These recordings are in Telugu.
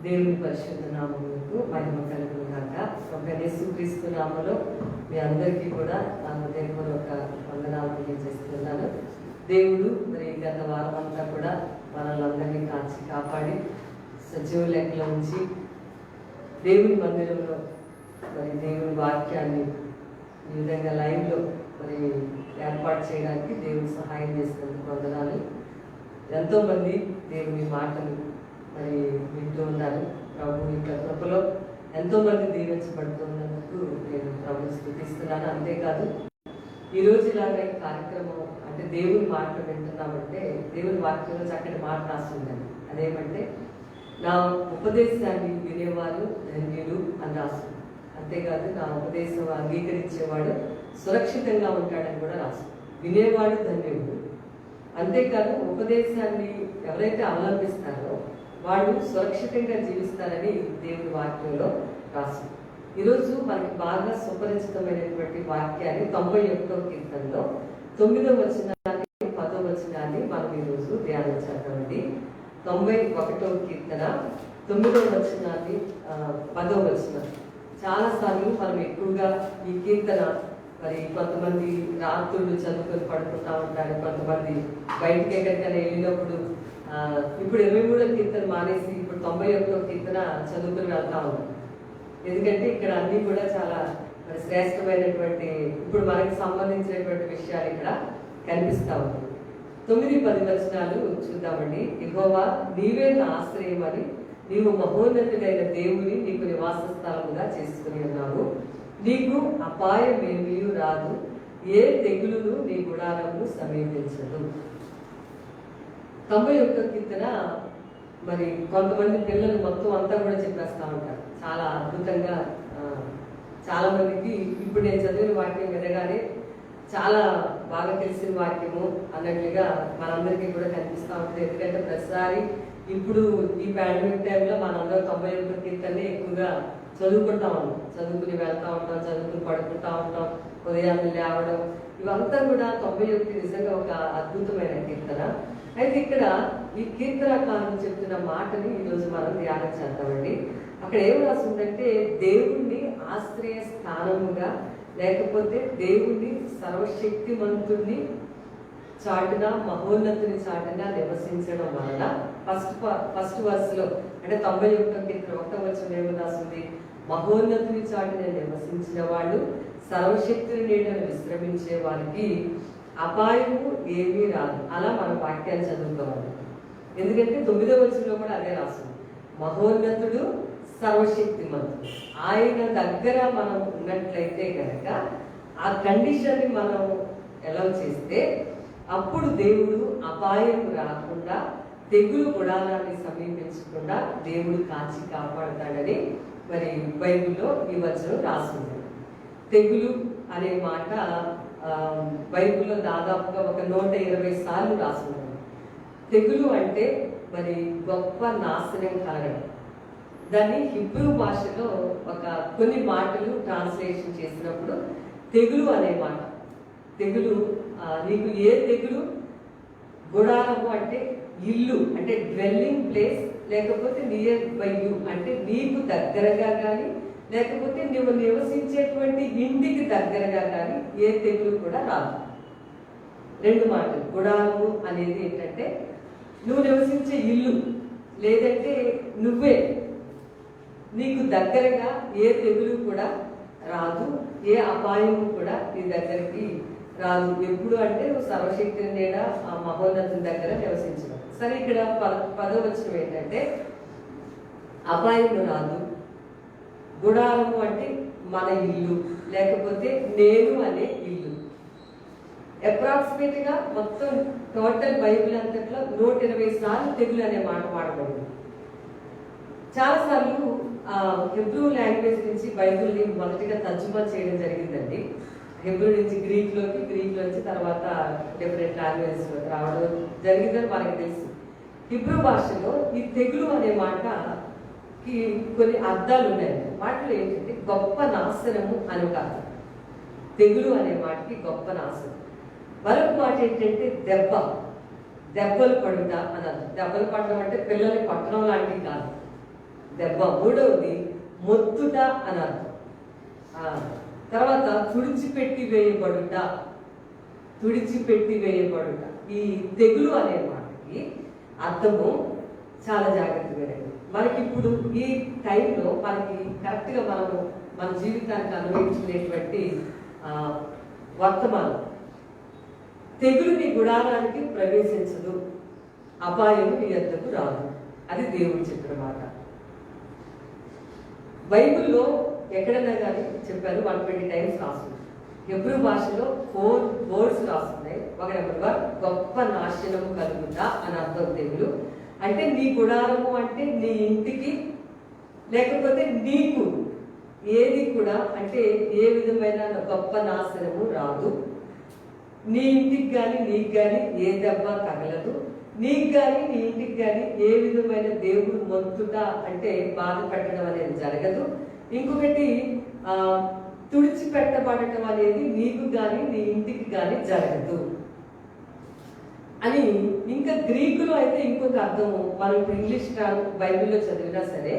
దేవుని పరిశుద్ధ నామములకు మహిమ కలుగును గాక. ఒక యేసుక్రీస్తు నామములో మీ అందరికీ కూడా నా హృదయపూర్వక వందనాలు తెలియజేస్తున్నాను. దేవుడు మరి గత వారం అంతా కూడా మనల్ని అందరినీ కాచి కాపాడి సజీవ లెక్కలో ఉంచి దేవుని మందిరంలో మరి దేవుని వాక్యాన్ని ఈ విధంగా లైవ్లో మరి ఏర్పాటు చేయడానికి దేవుని సహాయం చేసినందుకు వందనాలు. ఎంతోమంది దేవుని మాటలు మరి వింటూ ఉన్నారు. ప్రభు యొక్క కృపలో ఎంతోమంది దీవించబడుతున్నందుకు నేను ప్రభుని స్తుతిస్తున్నాను. అంతేకాదు ఈరోజు ఇలాగా ఈ కార్యక్రమం అంటే దేవుని మాటలు వింటున్నామంటే దేవుని వాక్యంలో చక్కటి మాట రాస్తుందండి. అదేమంటే నా ఉపదేశాన్ని వినేవారు ధన్యులు అని రాస్తుంది. అంతేకాదు నా ఉపదేశం అంగీకరించేవాడు సురక్షితంగా ఉంటాడని కూడా రాస్తుంది. వినేవాడు ధన్యుడు. అంతేకాదు ఉపదేశాన్ని ఎవరైతే అవలంబిస్తారో వాళ్ళు సురక్షితంగా జీవిస్తారని దేవుని వాక్యంలో రాస్తుంది. ఈరోజు మనకి బాగా సుపరిచితమైనటువంటి వాక్యాన్ని 91వ కీర్తనలో 9వ వచనాన్ని 10వ వచనాన్ని మనం ఈరోజు ధ్యానం చేద్దామండి. 91వ కీర్తన 9వ వచనాన్ని 10వ వచనం. చాలాసార్లు మనం ఎక్కువగా ఈ కీర్తన మరి కొంతమంది రాత్రులు చదువుకొని పడుకుంటా ఉంటారు, కొంతమంది బయటికి ఎక్కడికైనా వెళ్ళినప్పుడు ఇప్పుడు 23వ కీర్తన మానేసి ఇప్పుడు 91వ కీర్తన చదువుకుని వెళ్తా ఉన్నాం. ఎందుకంటే ఇక్కడ అన్నీ కూడా చాలా మరి శ్రేష్టమైనటువంటి ఇప్పుడు మనకి సంబంధించినటువంటి విషయాలు ఇక్కడ కనిపిస్తా ఉన్నాయి. 9-10 వచనాలు చూద్దామండి. యెహోవా నీవే నా ఆశ్రయం అని నీవు మహోన్నతుడైన దేవుని నీకు నివాస స్థలముగా చేసుకుని ఉన్నావు. నీకు అపాయం ఏమీ రాదు, ఏ తెగులును నీ గుడారము సమీపించదు. 91వ కీర్తన మరి కొంతమంది పిల్లలు మొత్తం అంతా కూడా చెప్పేస్తూ ఉంటారు. చాలా అద్భుతంగా చాలా మందికి ఇప్పుడు నేను చదివిన వాక్యం వినగానే చాలా బాగా తెలిసిన వాక్యము అన్నట్లుగా మనందరికీ కూడా కనిపిస్తూ ఉంటుంది. ఎందుకంటే ప్రతిసారి ఇప్పుడు ఈ పాండమిక్ టైంలో మనందరూ 91వ కీర్తనే ఎక్కువగా చదువుకుంటా ఉన్నాం. చదువుకుని వెళ్తూ ఉంటాం, చదువుకుని పడుకుంటా ఉంటాం, ఉదయాన్నే లేవడం, ఇవంతా కూడా 91 నిజంగా ఒక అద్భుతమైన కీర్తన. అయితే ఇక్కడ ఈ కీర్తనకారులు చెప్తున్న మాటని ఈరోజు మనం ధ్యానం చేద్దామండి. అక్కడ ఏం రాస్తుందంటే దేవుణ్ణి ఆశ్రయ స్థానముగా లేకపోతే దేవుణ్ణి సర్వశక్తిమంతుణ్ణి చాటున మహోన్నతుని చాటున నివసించడం వలన ఫస్ట్ వర్స్లో అంటే 91వ కీర్తన 1వ వచనం ఏమో రాస్తుంది, మహోన్నతుని చాటున నివసించిన వాళ్ళు సర్వశక్తుని నీడను విశ్రమించే వారికి అపాయము ఏమీ రాదు. అలా మన వాక్యాన్ని చదువుకోవాలి. ఎందుకంటే 9వ వచనంలో కూడా అదే రాస్తుంది, మహోన్నతుడు సర్వశక్తిమంతుడు. ఆయన దగ్గర మనం ఉన్నట్లయితే కనుక ఆ కండిషన్ని మనం ఎలా చేస్తే అప్పుడు దేవుడు అపాయం రాకుండా తెగులు గుడారాన్ని సమీపించకుండా దేవుడు కాచి కాపాడతాడని మరి బైబిల్లో ఈ వచనం రాస్తుంది. తెగులు అనే మాట బైబిల్లో దాదాపుగా ఒక 120 సార్లు రాస్తుంది. తెగులు అంటే మరి గొప్ప నాశనం కలగడం. దాన్ని హిబ్రూ భాషలో ఒక కొన్ని మాటలు ట్రాన్స్లేషన్ చేసినప్పుడు తెగులు అనే మాట, తెగులు నీకు ఏ తెగులు, గుడారము అంటే ఇల్లు అంటే డ్వెల్లింగ్ ప్లేస్, లేకపోతే నియర్ బై యూ అంటే నీకు దగ్గరగా కానీ లేకపోతే నువ్వు నివసించేటువంటి ఇంటికి దగ్గరగా కానీ ఏ తెగులు కూడా రాదు. 2 మాటలు. గుడారము అనేది ఏంటంటే నువ్వు నివసించే ఇల్లు, లేదంటే నువ్వే నీకు దగ్గరగా ఏ తెగులు కూడా రాదు, ఏ అపాయము కూడా నీ దగ్గరికి రాదు. ఎప్పుడు అంటే నువ్వు సర్వశక్తిని నీడ ఆ మహోన్నతుని దగ్గర నివసించడం. సరే, ఇక్కడ 10వ వచనం ఏంటంటే అపాయము రాదు, గుడారము అంటే మన ఇల్లు లేకపోతే నేను అనే ఇల్లు. అప్రాక్సిమేట్గా మొత్తం టోటల్ బైబిల్ అంతట్లో 120 సార్లు తెగులు అనే మాట వాడబడింది. చాలాసార్లు హెబ్రూ లాంగ్వేజ్ నుంచి బైబిల్ని మొదటిగా తర్జుమా చేయడం జరిగిందండి. హెబ్రూ నుంచి గ్రీక్లోకి, గ్రీక్ నుంచి తర్వాత డిఫరెంట్ లాంగ్వేజ్ రావడం జరిగిందని మనకు తెలుసు. హిబ్రూ భాషలో ఈ తెగులు అనే మాటకి కొన్ని అర్థాలు ఉన్నాయండి. వాటిలో ఏంటంటే గొప్ప నాశనము అని ఒక అర్థం. తెగులు అనే మాటకి గొప్ప నాశనం. మరొక మాట ఏంటంటే దెబ్బలు పడుట అని అర్థం. దెబ్బలు పడడం అంటే పిల్లల్ని పట్టడం లాంటివి కాదు. దెబ్బ. మూడవది మొత్తుట అని అర్థం. తర్వాత తుడిచిపెట్టి వేయబడుట. తుడిచిపెట్టి వేయబడుట. ఈ తెగులు అనే మాటకి అర్థము చాలా జాగ్రత్తగా రండి. మనకి ఇప్పుడు ఈ టైంలో మనకి కరెక్ట్గా మనము మన జీవితానికి అనుభవించుకునేటువంటి వర్తమానం. తెగులు నీ గుడారానికి ప్రవేశించదు, అపాయం నీ యొద్దకు రాదు. అది దేవుడు చెప్పిన మాట. బైబిల్లో ఎక్కడైనా కానీ చెప్పారు 120 టైమ్స్ రాస్తుంది. హెబ్రూ భాషలో 4 వర్డ్స్ రాస్తున్నాయి. ఒక నెంబర్ గొప్ప నాశనము కలుగుతా అని అర్థం తెగులు. అంటే నీ గుడారము అంటే నీ ఇంటికి, లేకపోతే నీకు ఏది కూడా అంటే ఏ విధమైన గొప్ప నాశనము రాదు. నీ ఇంటికి కానీ నీకు కానీ ఏ దెబ్బ తగలదు. నీకు కానీ నీ ఇంటికి కానీ ఏ విధమైన దేవుడు మొత్తుట అంటే బాధ పెట్టడం అనేది జరగదు. ఇంకొకటి తుడిచిపెట్టబడటం అనేది నీకు కానీ నీ ఇంటికి కానీ జరగదు అని. ఇంకా గ్రీకులో అయితే ఇంకొక అర్థము మనం ఇప్పుడు ఇంగ్లీష్ బైబిల్లో చదివినా సరే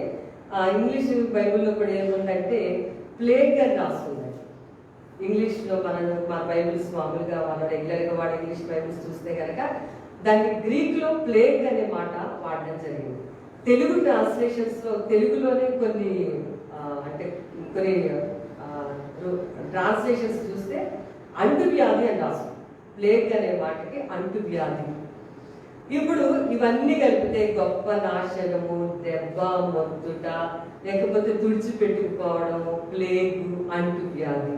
ఇంగ్లీష్ బైబిల్లో కూడా ఏముందంటే ప్లేగ్ అని రాస్తుంది. ఇంగ్లీష్లో మన బైబిల్స్ మామూలుగా మనం రెగ్యులర్గా వాడే ఇంగ్లీష్ బైబిల్స్ చూస్తే కనుక దాన్ని గ్రీక్లో ప్లేగ్ అనే మాట వాడడం జరిగింది. తెలుగు ట్రాన్స్లేషన్స్లో తెలుగులోనే కొన్ని అంటే కొన్ని ట్రాన్స్లేషన్స్ చూస్తే అంటువ్యాధి అని రాస్తుంది. ప్లేగ్ అనే మాటకి అంటువ్యాధి. ఇప్పుడు ఇవన్నీ కలిపితే గొప్ప నాశనము, దెబ్బ, మొత్తుట, లేకపోతే తుడిచిపెట్టుకుపోవడము, ప్లేగు, అంటువ్యాధి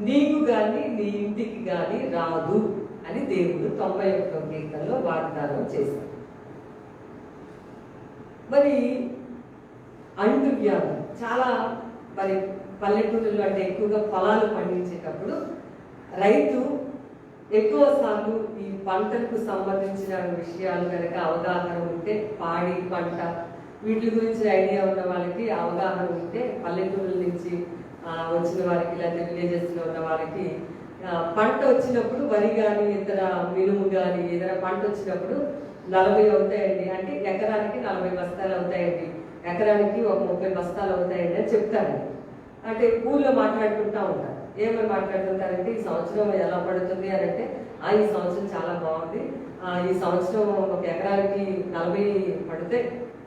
నీకు కానీ నీ ఇంటికి కానీ రాదు అని దేవుడు 91వ కీర్తనలో వాగ్దానం చేశారు. మరి అంటువ్యాధి చాలా మరి పల్లెటూరులో అంటే ఎక్కువగా పొలాలు పండించేటప్పుడు రైతు ఎక్కువ సార్లు ఈ పంటలకు సంబంధించిన విషయాలు కనుక అవగాహన ఉంటే, పాడి పంట వీటి గురించి ఐడియా ఉన్న వాళ్ళకి అవగాహన ఉంటే, పల్లెటూరుల నుంచి వచ్చిన వారికి లేకపోతే విలేజెస్లో ఉన్న వారికి పంట వచ్చినప్పుడు వరి కానీ ఇతర మినుము కానీ ఏదైనా పంట వచ్చినప్పుడు 40 అవుతాయండి అంటే ఎకరానికి 40 బస్తాలు అవుతాయండి, ఎకరానికి ఒక 30 బస్తాలు అవుతాయండి అని చెప్తారండి. అంటే ఊళ్ళో మాట్లాడుకుంటూ ఉంటారు. ఏమని మాట్లాడుతుంటారంటే ఈ సంవత్సరం ఎలా పడుతుంది అని అంటే ఈ సంవత్సరం చాలా బాగుంది, ఈ సంవత్సరం ఒక ఎకరానికి 40 పడితే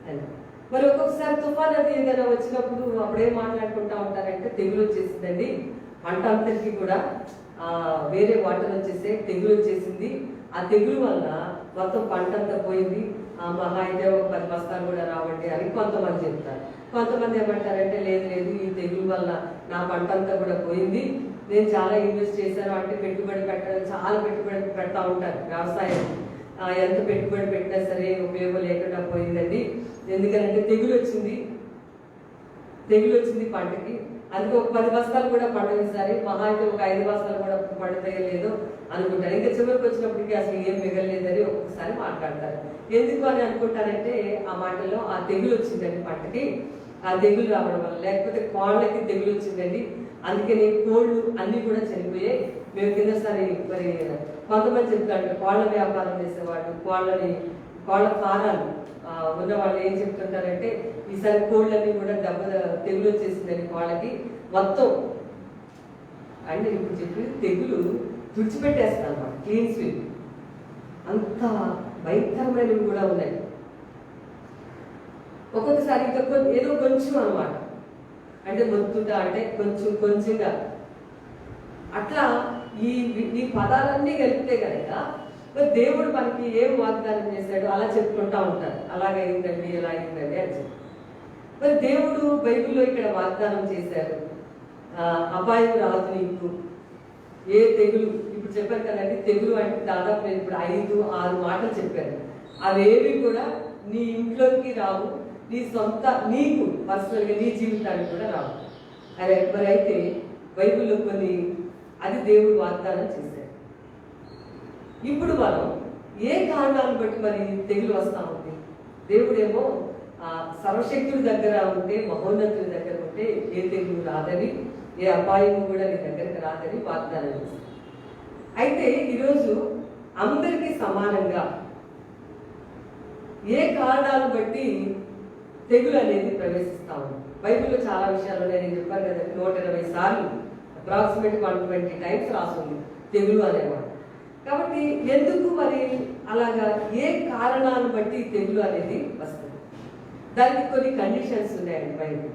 అని. మరి ఒక్కొక్కసారి తుఫాన్ అది ఏదైనా వచ్చినప్పుడు అప్పుడేం మాట్లాడుకుంటూ ఉంటారంటే తెగులు వచ్చేసిందండి, పంట అంతటికి కూడా వేరే వాటర్ వచ్చేసే తెగులు వచ్చేసింది, ఆ తెగులు వల్ల మొత్తం పంట అంతా పోయింది, మహా అయితే ఒక 10 బస్తాలు కూడా రావండి అని కొంతమంది చెప్తారు. కొంతమంది ఏమంటారంటే లేదు లేదు ఈ తెగులు వల్ల నా పంట అంతా కూడా పోయింది, నేను చాలా ఇన్వెస్ట్ చేశాను అంటే పెట్టుబడి పెట్టడం చాలా పెట్టుబడి పెడతా ఉంటారు. వ్యవసాయం ఎంత పెట్టుబడి పెట్టినా సరే ఉపయోగం లేకుండా పోయిందండి, ఎందుకంటే తెగులు వచ్చింది పంటకి, అందుకే ఒక 10 బస్తాలు కూడా పండుగ సరే మహా అయితే ఒక 5 బస్తాలు కూడా పండుతాయో లేదో అనుకుంటారు. ఇంకా చివరికి వచ్చినప్పటికీ అసలు ఏం మిగలలేదని ఒక్కొక్కసారి మాట్లాడతారు. ఎందుకు అని అనుకుంటారంటే ఆ మాటల్లో ఆ తెగులు వచ్చిందండి పంటకి, ఆ తెగులు రావడం వల్ల, లేకపోతే కోళ్ళకి తెగులు వచ్చిందండి అందుకని కోళ్ళు అన్ని కూడా చనిపోయాయి. మేము కిందసారి మరి కొంతమంది చెప్తారు కోళ్ళ వ్యాపారం చేసేవాళ్ళు, కోళ్ళ ఫారాలు ఉన్నవాళ్ళు ఏం చెప్తుంటారంటే ఈసారి కోళ్ళన్నీ కూడా తెగులు వచ్చేసిందని కోళ్ళకి మొత్తం అంటే ఇప్పుడు చెప్పి తెగులు తుడిచిపెట్టేస్తారు అన్నమాట, క్లీన్ స్వీప్. అంత భయంకరమైనవి కూడా ఉన్నాయి. ఒక్కొక్కసారి ఇంకా ఏదో కొంచెం అనమాట అంటే మొత్తుట అంటే కొంచెంగా అట్లా ఈ పదాలన్నీ కలిపితే కనుక మరి దేవుడు మనకి ఏం వాగ్దానం చేశాడు అలా చెప్పుకుంటా ఉంటారు. అలాగైందండి ఎలా అయిందండి అని చెప్పి మరి దేవుడు బైబిల్లో ఇక్కడ వాగ్దానం చేశారు, అపాయం రాదు నీకు, ఏ తెగులు. ఇప్పుడు చెప్పారు కదండి తెగులు అంటే దాదాపు నేను ఇప్పుడు 5-6 మాటలు చెప్పాను. అవేవి కూడా నీ ఇంట్లోకి రావు, నీ సొంత నీకు పర్సనల్గా నీ జీవితానికి కూడా రావు. అదే మరి అయితే బైబిల్లో కొన్ని అది దేవుడు వాగ్దానం చేశాడు. ఇప్పుడు మనం ఏ కారణాలను బట్టి మరి తెగులు వస్తా ఉంది? దేవుడేమో సర్వశక్తుడి దగ్గర ఉంటే, మహోన్నతుడి దగ్గర ఉంటే ఏ తెగులు రాదని, ఏ అపాయము కూడా నీ దగ్గరకు రాదని వాగ్దానం చేశాడు. అయితే ఈరోజు అందరికీ సమానంగా ఏ కారణాలు బట్టి తెగులు అనేది ప్రవేశిస్తా ఉంది. బైబిల్లో చాలా విషయాలు ఉన్నాయి. నేను చెప్పాను కదా, 120 సార్లు అప్రాక్సిమేట్ 120 టైమ్స్ రాస్తుంది తెగులు అనేవాడు. కాబట్టి ఎందుకు మరి అలాగా, ఏ కారణాలను బట్టి తెగులు అనేది వస్తుంది? దానికి కొన్ని కండిషన్స్ ఉన్నాయండి బైబిల్.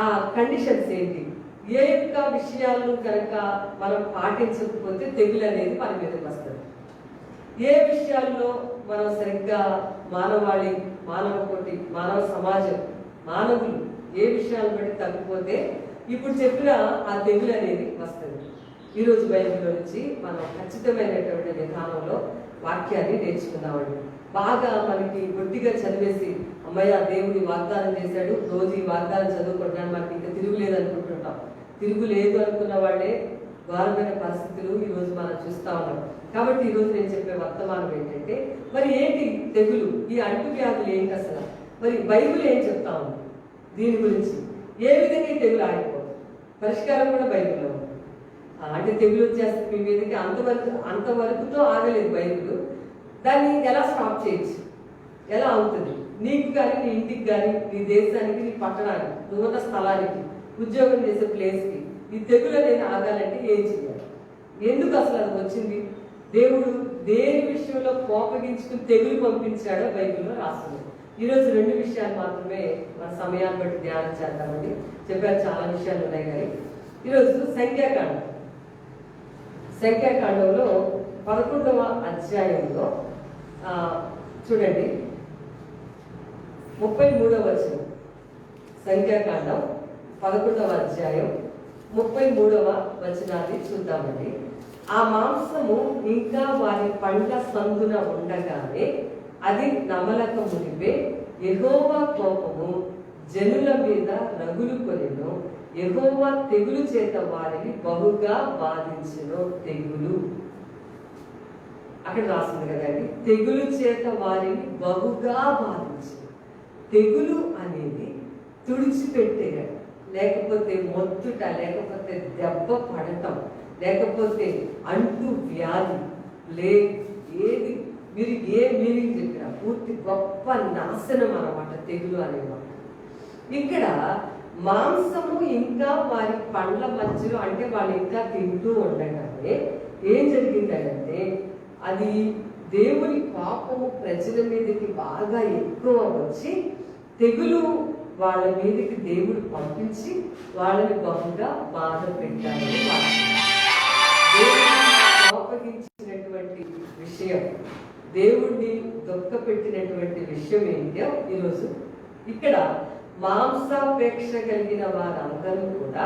ఆ కండిషన్స్ ఏంటి? ఏ యొక్క విషయాలను కనుక మనం పాటించకపోతే తెగులు అనేది మన మీదకి వస్తుంది. ఏ విషయాల్లో మనం సరిగ్గా మానవ కోటి, మానవ సమాజం, మానవులు ఏ విషయాలను బట్టి తగ్గిపోతే ఇప్పుడు చెప్పిన ఆ తెగులు అనేది వస్తుంది. ఈరోజు బైబిల్లో నుంచి మనం ఖచ్చితమైనటువంటి విధానంలో వాక్యాన్ని నేర్చుకుందామండి. బాగా మనకి గట్టిగా చదివేసి అమ్మయ్య దేవుడి వాగ్దానం చేశాడు, రోజు ఈ వాగ్దానం చదువుకుంటున్నాను, మనకి ఇంకా తిరుగులేదు అనుకుంటుంటాం. తిరుగులేదు అనుకున్న వాళ్ళే ఘోరమైన పరిస్థితులు ఈరోజు మనం చూస్తా ఉన్నాం. కాబట్టి ఈరోజు నేను చెప్పే వర్తమానం ఏంటంటే, మరి ఏంటి తెగులు, ఈ అంటువ్యాధులు ఏంటి అసలు, మరి బైబిల్ ఏం చెప్తా ఉంది దీని గురించి, ఏ విధంగా ఈ తెగులు ఆగిపోతుంది? పరిష్కారం కూడా బైబిల్లో ఉంది. అంటే తెగులు వచ్చేస్తే మీ మీదకి అంతవరకుతో ఆగలేదు బైబిల్. దాన్ని ఎలా స్టాప్ చేయొచ్చు, ఎలా అవుతుంది నీకు కానీ, నీ ఇంటికి కానీ, నీ దేశానికి, నీ పట్టణానికి, నువ్వున్న స్థలానికి, ఉద్యోగం చేసే ప్లేస్కి ఈ తెగులు అనేది ఆగాలంటే ఏం చేయాలి? ఎందుకు అసలు అది వచ్చింది? దేవుడు దేని విషయంలో కోపగించుకుని తెగులు పంపించాడో బైబిల్లో రాస్తుంది. ఈరోజు 2 విషయాలు మాత్రమే మన సమయాన్ని బట్టి ధ్యానం చేద్దామండి. చెప్పారు చాలా విషయాలు ఉన్నాయి కానీ ఈరోజు సంఖ్యాకాండంలో 11వ అధ్యాయంలో చూడండి 33వ వచనం. సంఖ్యాకాండం 11వ అధ్యాయం 33వ వచనాన్ని చూద్దామండి. ఆ మాంసము ఇంకా వారి పండ్ల సందున ఉండగానే అది నమలక మునిపే యెహోవా కోపము జనుల మీద రగులు కొనెను. యెహోవా తెగులు చేత వారిని బహుగా బాధించెను. తెగులు అక్కడ రాస్తుంది కదండి, తెగులు చేత వారిని బహుగా బాధించెను. తెగులు అనేది తుడిచిపెట్టేయడం, లేకపోతే మొత్తుట, లేకపోతే దెబ్బ పడటం, లేకపోతే అంటు వ్యాధి, ఏది మీరు ఏ మీనింగ్ చెప్పినా పూర్తి గొప్ప నాశనం అన్నమాట తెగులు అనేమాట. ఇక్కడ మాంసము ఇంకా వారి పండ్ల మధ్యలో, అంటే వాళ్ళు ఇంకా తింటూ ఉండగానే ఏం జరిగిందంటే, అది దేవుని పాపము ప్రజల మీదకి బాగా ఎక్కువ వచ్చి తెగులు వాళ్ళ మీదకి దేవుడు పంపించి వాళ్ళని బహుగా బాధ పెట్టాలని కోపగించినటువంటి విషయం, దేవుడిని దుఃఖ పెట్టినటువంటి విషయం ఏంటో ఈరోజు ఇక్కడ మాంసాపేక్ష కలిగిన వారందరూ కూడా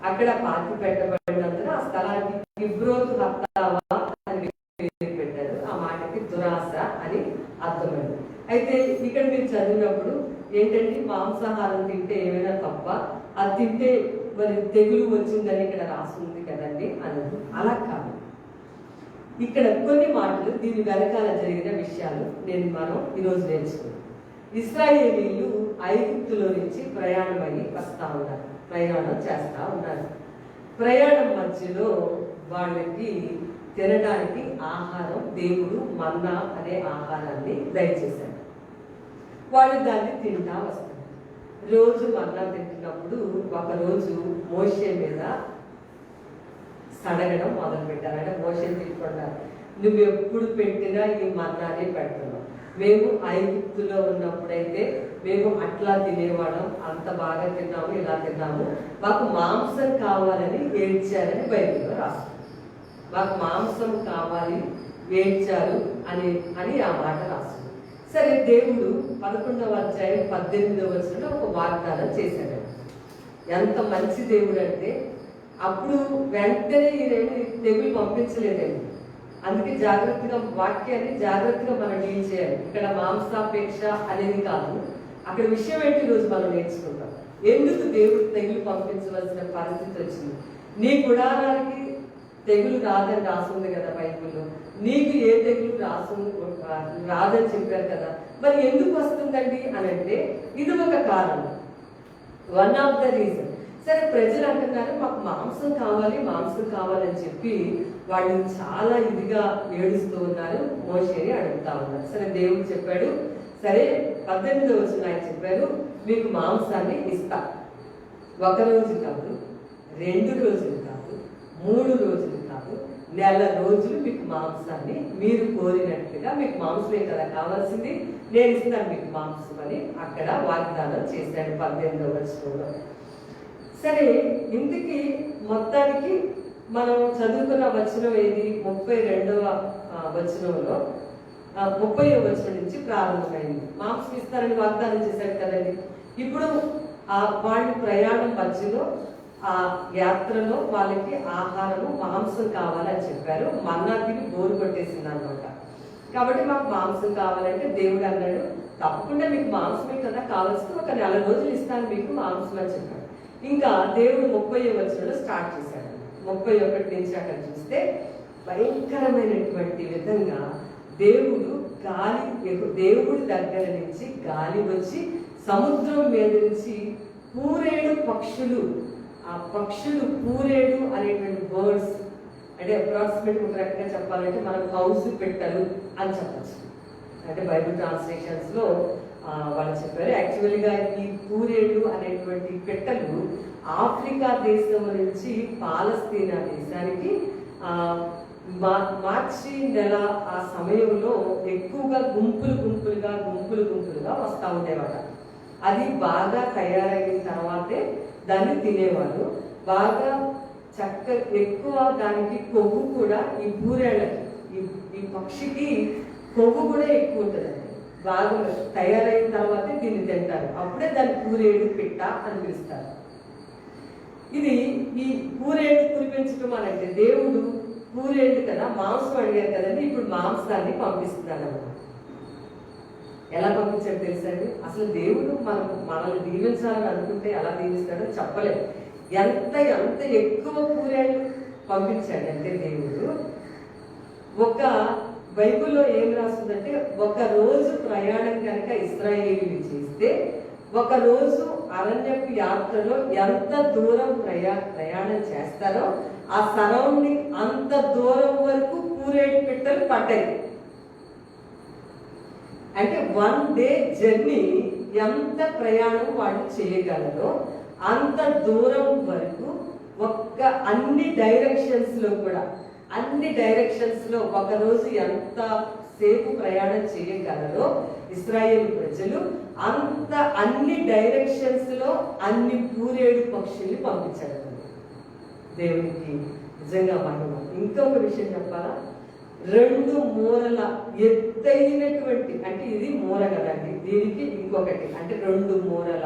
అక్కడ పాతి పెట్టబడినందున ఆ స్థలానికి కిబ్రోతు హత్తావా అని పేరు పెట్టారు. ఆ మాటకి దురాశ అని అర్థమైంది. అయితే ఇక్కడ మీరు చదివినప్పుడు ఏంటంటే, మాంసాహారం తింటే ఏమైనా తప్ప, అది తింటే మరి తెగులు వచ్చిందని ఇక్కడ రాస్తుంది కదండి అన్నది. అలా కాదు. ఇక్కడ కొన్ని మాటలు, దీని వెనకాల జరిగిన విషయాలు మనం ఈరోజు నేర్చుకున్నాం. ఇశ్రాయేలీయులు ఐగుప్తులో నుంచి ప్రయాణం చేస్తా ఉన్నారు. ప్రయాణం మధ్యలో వాళ్ళకి తినడానికి ఆహారం దేవుడు మన్నా అనే ఆహారాన్ని దయచేశాడు. వాళ్ళు దాన్ని తింటా వస్తారు. రోజు మన్నా తింటున్నప్పుడు ఒకరోజు మోషే మీద సడగడం మొదలు పెట్టారు. అంటే మోషే తినకుండా, నువ్వు ఎప్పుడు పెట్టినా ఈ మన్నానే పెడుతున్నావు. మేము ఐగుప్తులో ఉన్నప్పుడైతే మేము అట్లా తినేవాళ్ళం, అంత బాగా తిన్నాము, ఇలా తిన్నాము, మాకు మాంసం కావాలని ఏడ్చారని బైబిల్లో రాస్తుంది. మాకు మాంసం కావాలి, ఏడ్చారు అని ఆ మాట రాస్తుంది. సరే, దేవుడు 11వ అధ్యాయం 18వ వచనంలో ఒక వాగ్దానం చేశాడు. ఎంత మంచి దేవుడు అంటే, అప్పుడు వెంటనే ఈయన తెగులు పంపించలేదండి. అందుకే జాగ్రత్తగా వాక్యాన్ని జాగ్రత్తగా మనం డీల్ చేయాలి. ఇక్కడ మాంసాపేక్ష అనేది కాదు. అక్కడ విషయం ఏంటి ఈరోజు మనం నేర్చుకుంటాం. ఎందుకు దేవుడు తెగులు పంపించవలసిన పరిస్థితి వచ్చింది? నీ గుడారానికి తెగులు రాదని రాస్తుంది కదా బైబిల్లో. నీకు ఏ తెగులు రాదని చెప్పారు కదా, మరి ఎందుకు వస్తుందండి అని అంటే, ఇది ఒక కారణం, వన్ ఆఫ్ ద రీజన్. సరే, ప్రజలు అంటున్నారు మాకు మాంసం కావాలని చెప్పి వాళ్ళు చాలా ఇదిగా ఏడుస్తూ ఉన్నారు, మోషేని అడుగుతా ఉన్నారు. సరే, దేవుడు చెప్పాడు, సరే 18వ వచనం ఆయన చెప్పారు, మీకు మాంసాన్ని ఇస్తా. 1 రోజు కాదు, 2 రోజులు కాదు, 3 రోజులు కాదు, నెల రోజులు మీకు మాంసాన్ని మీరు కోరినట్టుగా, మీకు మాంసమే కదా కావాల్సింది, నేను ఇస్తాను మీకు మాంసం అని అక్కడ వాగ్దానం చేశాడు 18వ వచనంలో. సరే, ఇందుకి మొత్తానికి మనం చదువుకున్న వచనం ఏది? 32వ వచనంలో 30వ వచనం నుంచి ప్రారంభమైంది. మాంసం ఇస్తారని వాగ్దానం చేశాడు కదండి. ఇప్పుడు వాళ్ళ ప్రయాణం మధ్యలో ఆ యాత్రలో వాళ్ళకి ఆహారము మాంసం కావాలని చెప్పారు. మన్నా తిని బోరు కొట్టేసింది అనమాట. కాబట్టి మాకు మాంసం కావాలంటే దేవుడు అన్నాడు, తప్పకుండా మీకు మాంసమే కదా కావాల్సింది, ఒక నెల రోజులు ఇస్తాను మీకు మాంసం అని చెప్పాడు. ఇంకా దేవుడు 30వ వచనంలో స్టార్ట్ చేశాడు. 31 నుంచి అక్కడ చూస్తే భయంకరమైనటువంటి విధంగా దేవుడి దగ్గర నుంచి గాలి వచ్చి సముద్రం మీద నుంచి పూరేడు పక్షులు, ఆ పక్షులు పూరేడు అనేటువంటి బర్డ్స్, అంటే అప్రాక్సిమేట్ ఒక రకంగా చెప్పాలంటే మనం కౌసు పెట్టలు అని చెప్పచ్చు. అంటే బైబిల్ ట్రాన్స్లేషన్స్ లో వాళ్ళు చెప్పారు. యాక్చువల్గా ఈ పూరేడు అనేటువంటి పెట్టలు ఆఫ్రికా దేశం నుంచి పాలస్తీనా దేశానికి మార్చి నెల ఆ సమయంలో ఎక్కువగా గుంపులుగా వస్తూ ఉండేవాట. అది బాగా తయారైన తర్వాతే దాన్ని తినేవాళ్ళు. బాగా ఎక్కువ దానికి కొవ్వు కూడా, ఈ పూరేళ్ళకి ఈ పక్షికి కొవ్వు కూడా ఎక్కువ ఉంటుందండి. బాగా తయారైన తర్వాతే దీన్ని తింటారు. అప్పుడే దాన్ని పూరేడు పిట్ట అని పిలుస్తారు. ఇది ఈ పూరేడు కురిపించడం అనంటే దేవుడు పూరేడు కదా, మాంసం అడిగారు కదండి, ఇప్పుడు మాంసాన్ని పంపిస్తున్నాడు అన్నమాట. ఎలా పంపించాడు తెలుసండి? అసలు దేవుడు మనల్ని దీవించాలని అనుకుంటే ఎలా దీవిస్తాడో చెప్పలేదు. ఎంత ఎక్కువ పూరేడు పంపించాడంటే దేవుడు, ఒక బైబిల్లో ఏం రాస్తుందంటే, ఒక రోజు ప్రయాణం కనుక ఇశ్రాయేలీయులు చేస్తే, ఒక రోజు అరణ్యపు యాత్రలో ఎంత దూరం ప్రయాణం చేస్తారో ఆ సరౌండింగ్ అంత దూరం వరకు పూరేడు పిట్టలు పడ్డాయి. అంటే 1 డే జర్నీ ఎంత ప్రయాణం వాళ్ళు చేయగలరో అంత దూరం వరకు అన్ని డైరెక్షన్స్ లో ఒక రోజు ఎంత సేపు ప్రయాణం చేయగలరో ఇశ్రాయేలు ప్రజలు అన్ని డైరెక్షన్స్ లో అన్ని పూరేడు పక్షుల్ని పంపించారు. దేవునికి నిజంగా మహిమ. ఇంకొక విషయం చెప్పాలా, 2 మూరల ఎత్తైనటువంటి, అంటే ఇది మూర కదండి, దీనికి ఇంకొకటి అంటే 2 మూరల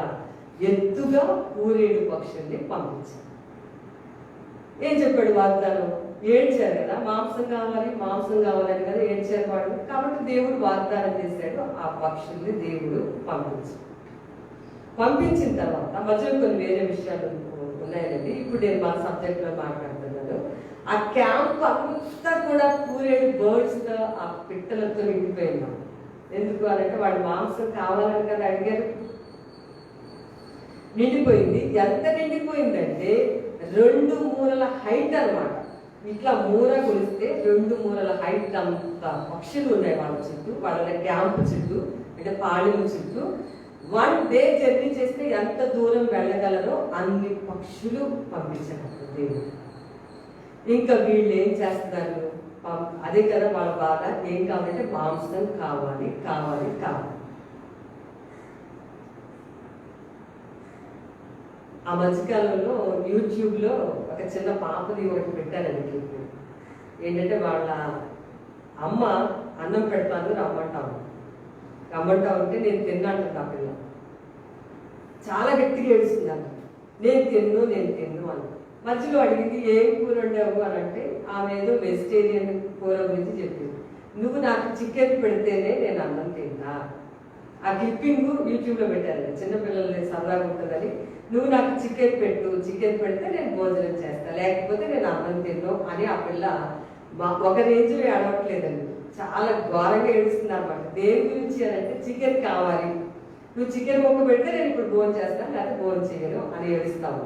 ఎత్తుగా పూరేడు పక్షుల్ని పంపించారు. ఏం చెప్పాడు వాగ్దానం? ఏడ్చారు కదా, మాంసం కావాలని కదా ఏడ్చారు వాడు. కాబట్టి దేవుడు వాగ్దానం చేశాడు, ఆ పక్షుల్ని దేవుడు పంపించిన తర్వాత మధ్యలో కొన్ని వేరే విషయాలు ఉన్నాయండి. ఇప్పుడు నేను మా సబ్జెక్ట్ లో మాట్లాడుతున్నాను. ఆ క్యాంప్ అంతా కూడా పూరేడు బర్డ్స్ తో, ఆ పిట్టలతో నిండిపోయిందాం. ఎందుకు అనంటే వాడు మాంసం కావాలని కదా అడిగారు. నిండిపోయింది. ఎంత నిండిపోయిందంటే 2 మూరల హైట్ అన్నమాట. ఇట్లా మూర కొలిస్తే 2 మూరల హైట్ అంత పక్షులు ఉన్నాయి వాళ్ళ చుట్టూ, వాళ్ళ క్యాంప్ చుట్టూ, అంటే పాళెం చుట్టూ. 1 డే జర్నీ చేస్తే ఎంత దూరం వెళ్ళగలరో అన్ని పక్షులు పంపించారు దేవుడు. ఇంకా వీళ్ళు ఏం చేస్తున్నారు? అదే కదా వాళ్ళ బాధ. ఏం కావాలంటే మాంసం కావాలి. ఆ మధ్యకాలంలో యూట్యూబ్లో ఒక చిన్న పాపది ఒకటి పెట్టారండి. ఏంటంటే వాళ్ళ అమ్మ అన్నం పెడతాను రమ్మంటా ఉంటే నేను తిన్నాను. ఆ పిల్ల చాలా గట్టిగా ఏడుస్తుంది అన్న, నేను తిన్ను అని. మధ్యలో అడిగింది, ఏం కూర వండావు అని అంటే ఆమె ఏదో వెజిటేరియన్ కూర గురించి చెప్పింది. నువ్వు నాకు చికెన్ పెడితేనే నేను అన్నం తిన్నా. ఆ క్లిప్పింగ్ యూట్యూబ్లో పెట్టారు, చిన్నపిల్లల్ని సరదాగా ఉంటుందని. నువ్వు నాకు చికెన్ పెడితే నేను భోజనం చేస్తా, లేకపోతే నేను అన్నం తిన్ను అని ఆ పిల్ల ఒక రేంజ్లో ఏడవట్లేదండి, చాలా ఘోరంగా ఏడుస్తుంది అనమాట. దేని గురించి అని అంటే చికెన్ కావాలి, నువ్వు చికెన్ మొక్క పెడితే నేను ఇప్పుడు భోజనం చేస్తాను, లేకపోతే భోజనం చేయను అని ఏడుస్తాము.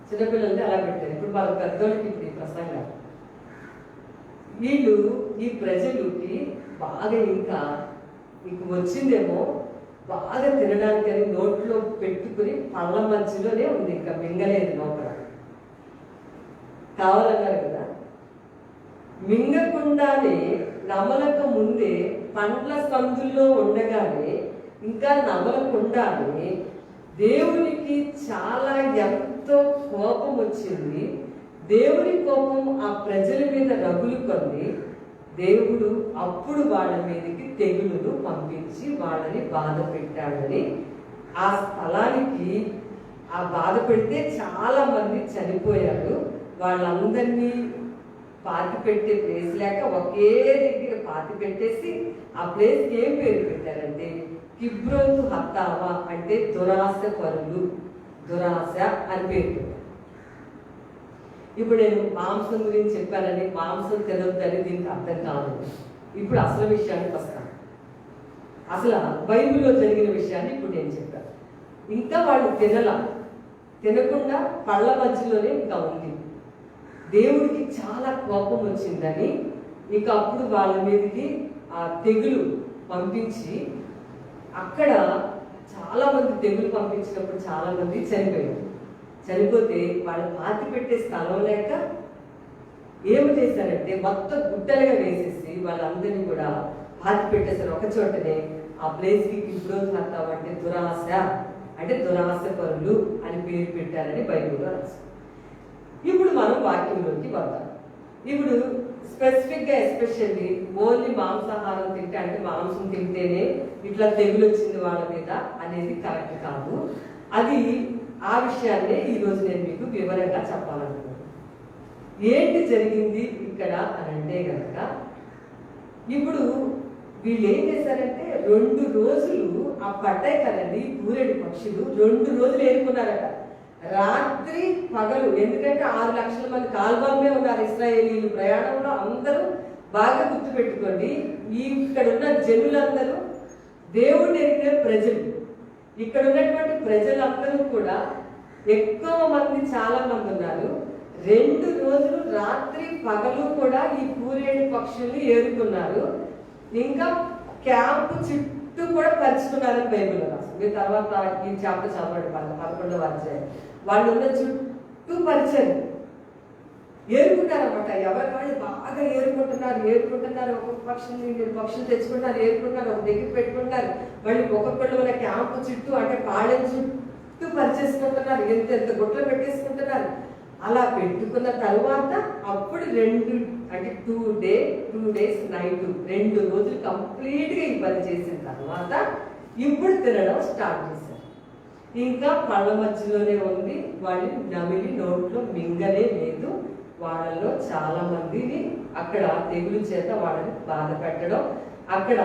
చిన్నపిల్లలకి అలా పెట్టారు. ఇప్పుడు వాళ్ళ పెద్దోళ్ళకి ఇప్పుడు ఈ ప్రసంగం వీళ్ళు ఈ ప్రజలకి బాగా ఇంకా వచ్చిందేమో బాగా తినడానికని నోట్లో పెట్టుకుని పళ్ళ మధ్యలోనే ఉంది, ఇంకా మింగలేదు లోపల. కావాలన్నారు కదా, మింగకుండానే నమలక ముందే పండ్ల సందుల్లో ఉండగానే ఇంకా నమలకుండానే దేవునికి చాలా ఎంతో కోపం వచ్చింది. దేవుని కోపం ఆ ప్రజల మీద రగులుకొని దేవుడు అప్పుడు వాళ్ళ మీదకి తెగులును పంపించి వాళ్ళని బాధ పెట్టాడని, ఆ స్థలానికి ఆ బాధ పెడితే చాలా మంది చనిపోయారు. వాళ్ళందరినీ పాతి పెట్టే ప్లేస్ లేక ఒకే దగ్గర పాతి పెట్టేసి ఆ ప్లేస్కి ఏం పేరు పెట్టారంటే కిబ్రోతు హత్తావా, అంటే దురాశ పరులు, దురాశ అని పేరు పెట్టారు. ఇప్పుడు నేను మాంసం గురించి చెప్పానని మాంసం తినొద్దని దీనికి అర్థం కాదు. ఇప్పుడు అసలు విషయానికి వస్తాను. అసలు బైబిల్లో జరిగిన విషయాన్ని ఇప్పుడు నేను చెప్పాను. ఇంకా వాళ్ళు తినకుండా పళ్ళ మధ్యలోనే ఇంకా ఉంది. దేవుడికి చాలా కోపం వచ్చిందని ఇక అప్పుడు వాళ్ళ మీదకి ఆ తెగులు పంపించి, అక్కడ చాలా మంది తెగులు పంపించినప్పుడు చాలా మంది చనిపోతే వాళ్ళు పాతి పెట్టే స్థలం లేక ఏమి చేశారంటే మొత్తం గుట్టలుగా వేసేసి వాళ్ళందరినీ కూడా పాతి పెట్టేశారు ఒక చోటనే. ఆ ప్లేస్కి కిబ్రోతు హత్తావా అంటే దురాశ, అంటే దురాశ పరులు అని పేరు పెట్టారని బైబిల్లో రాశారు. ఇప్పుడు మనం వాక్యంలోకి వద్దాం. ఇప్పుడు స్పెసిఫిక్గా ఎస్పెషల్లీ ఓన్లీ మాంసాహారం తింటే, అంటే మాంసం తింటేనే ఇట్లా తెగులు వచ్చింది వాళ్ళ మీద అనేది కరెక్ట్ కాదు. అది ఆ విషయాన్నే ఈరోజు నేను మీకు వివరంగా చెప్పాలనుకున్నాను. ఏంటి జరిగింది ఇక్కడ అని అంటే కనుక, ఇప్పుడు వీళ్ళు ఏం చేశారంటే 2 రోజులు ఆ పడ్డాయి కదండి పూరేడు పక్షులు, 2 రోజులు ఏరుకున్నారట, రాత్రి పగలు. ఎందుకంటే 6 లక్షల మంది కాల్బాంబే ఉన్నారు ఇశ్రాయేలీలు ప్రయాణంలో. అందరూ బాగా గుర్తుపెట్టుకోండి, ఇక్కడ ఉన్న జనులందరూ దేవుడిని ఎరిగిన ప్రజలు. ఇక్కడ ఉన్నటువంటి ప్రజలందరూ కూడా ఎక్కువ మంది, చాలా మంది ఉన్నారు. 2 రోజులు రాత్రి పగలు కూడా ఈ పూరేడు పక్షుల్ని ఏరుకున్నారు. ఇంకా క్యాంపు చుట్టూ కూడా పరుచుకున్నారని బైబిల్లో రాస్తుంది. మీరు తర్వాత ఈ చాప్టర్ చదవండి, 11వ అధ్యాయం. వాళ్ళు ఉన్న చుట్టూ పరిచారు, ఏరుకుంటారన్నమాట. ఎవరి వాళ్ళు బాగా ఏరుకుంటున్నారు. ఒక్కొక్క పక్షులు తెచ్చుకుంటారు, ఏరుకుంటారు, ఒక దగ్గర పెట్టుకుంటారు. మళ్ళీ ఒక్కొక్కళ్ళు మన క్యాంపు చుట్టూ, అంటే పాళెం చుట్టూ పరిచేసుకుంటున్నారు, ఎంత గుట్టలు పెట్టేసుకుంటున్నారు. అలా పెట్టుకున్న తరువాత అప్పుడు 2 డేస్ నైట్ 2 రోజులు కంప్లీట్గా ఈ పని చేసిన తర్వాత ఇప్పుడు తినడం స్టార్ట్ చేశారు. ఇంకా పళ్ళ మధ్యలోనే ఉంది, వాళ్ళు నమిలి నోట్లో మింగనే లేదు. వాళ్ళలో చాలా మందిని అక్కడ తెగులు చేత వాళ్ళని బాధ పెట్టడం, అక్కడ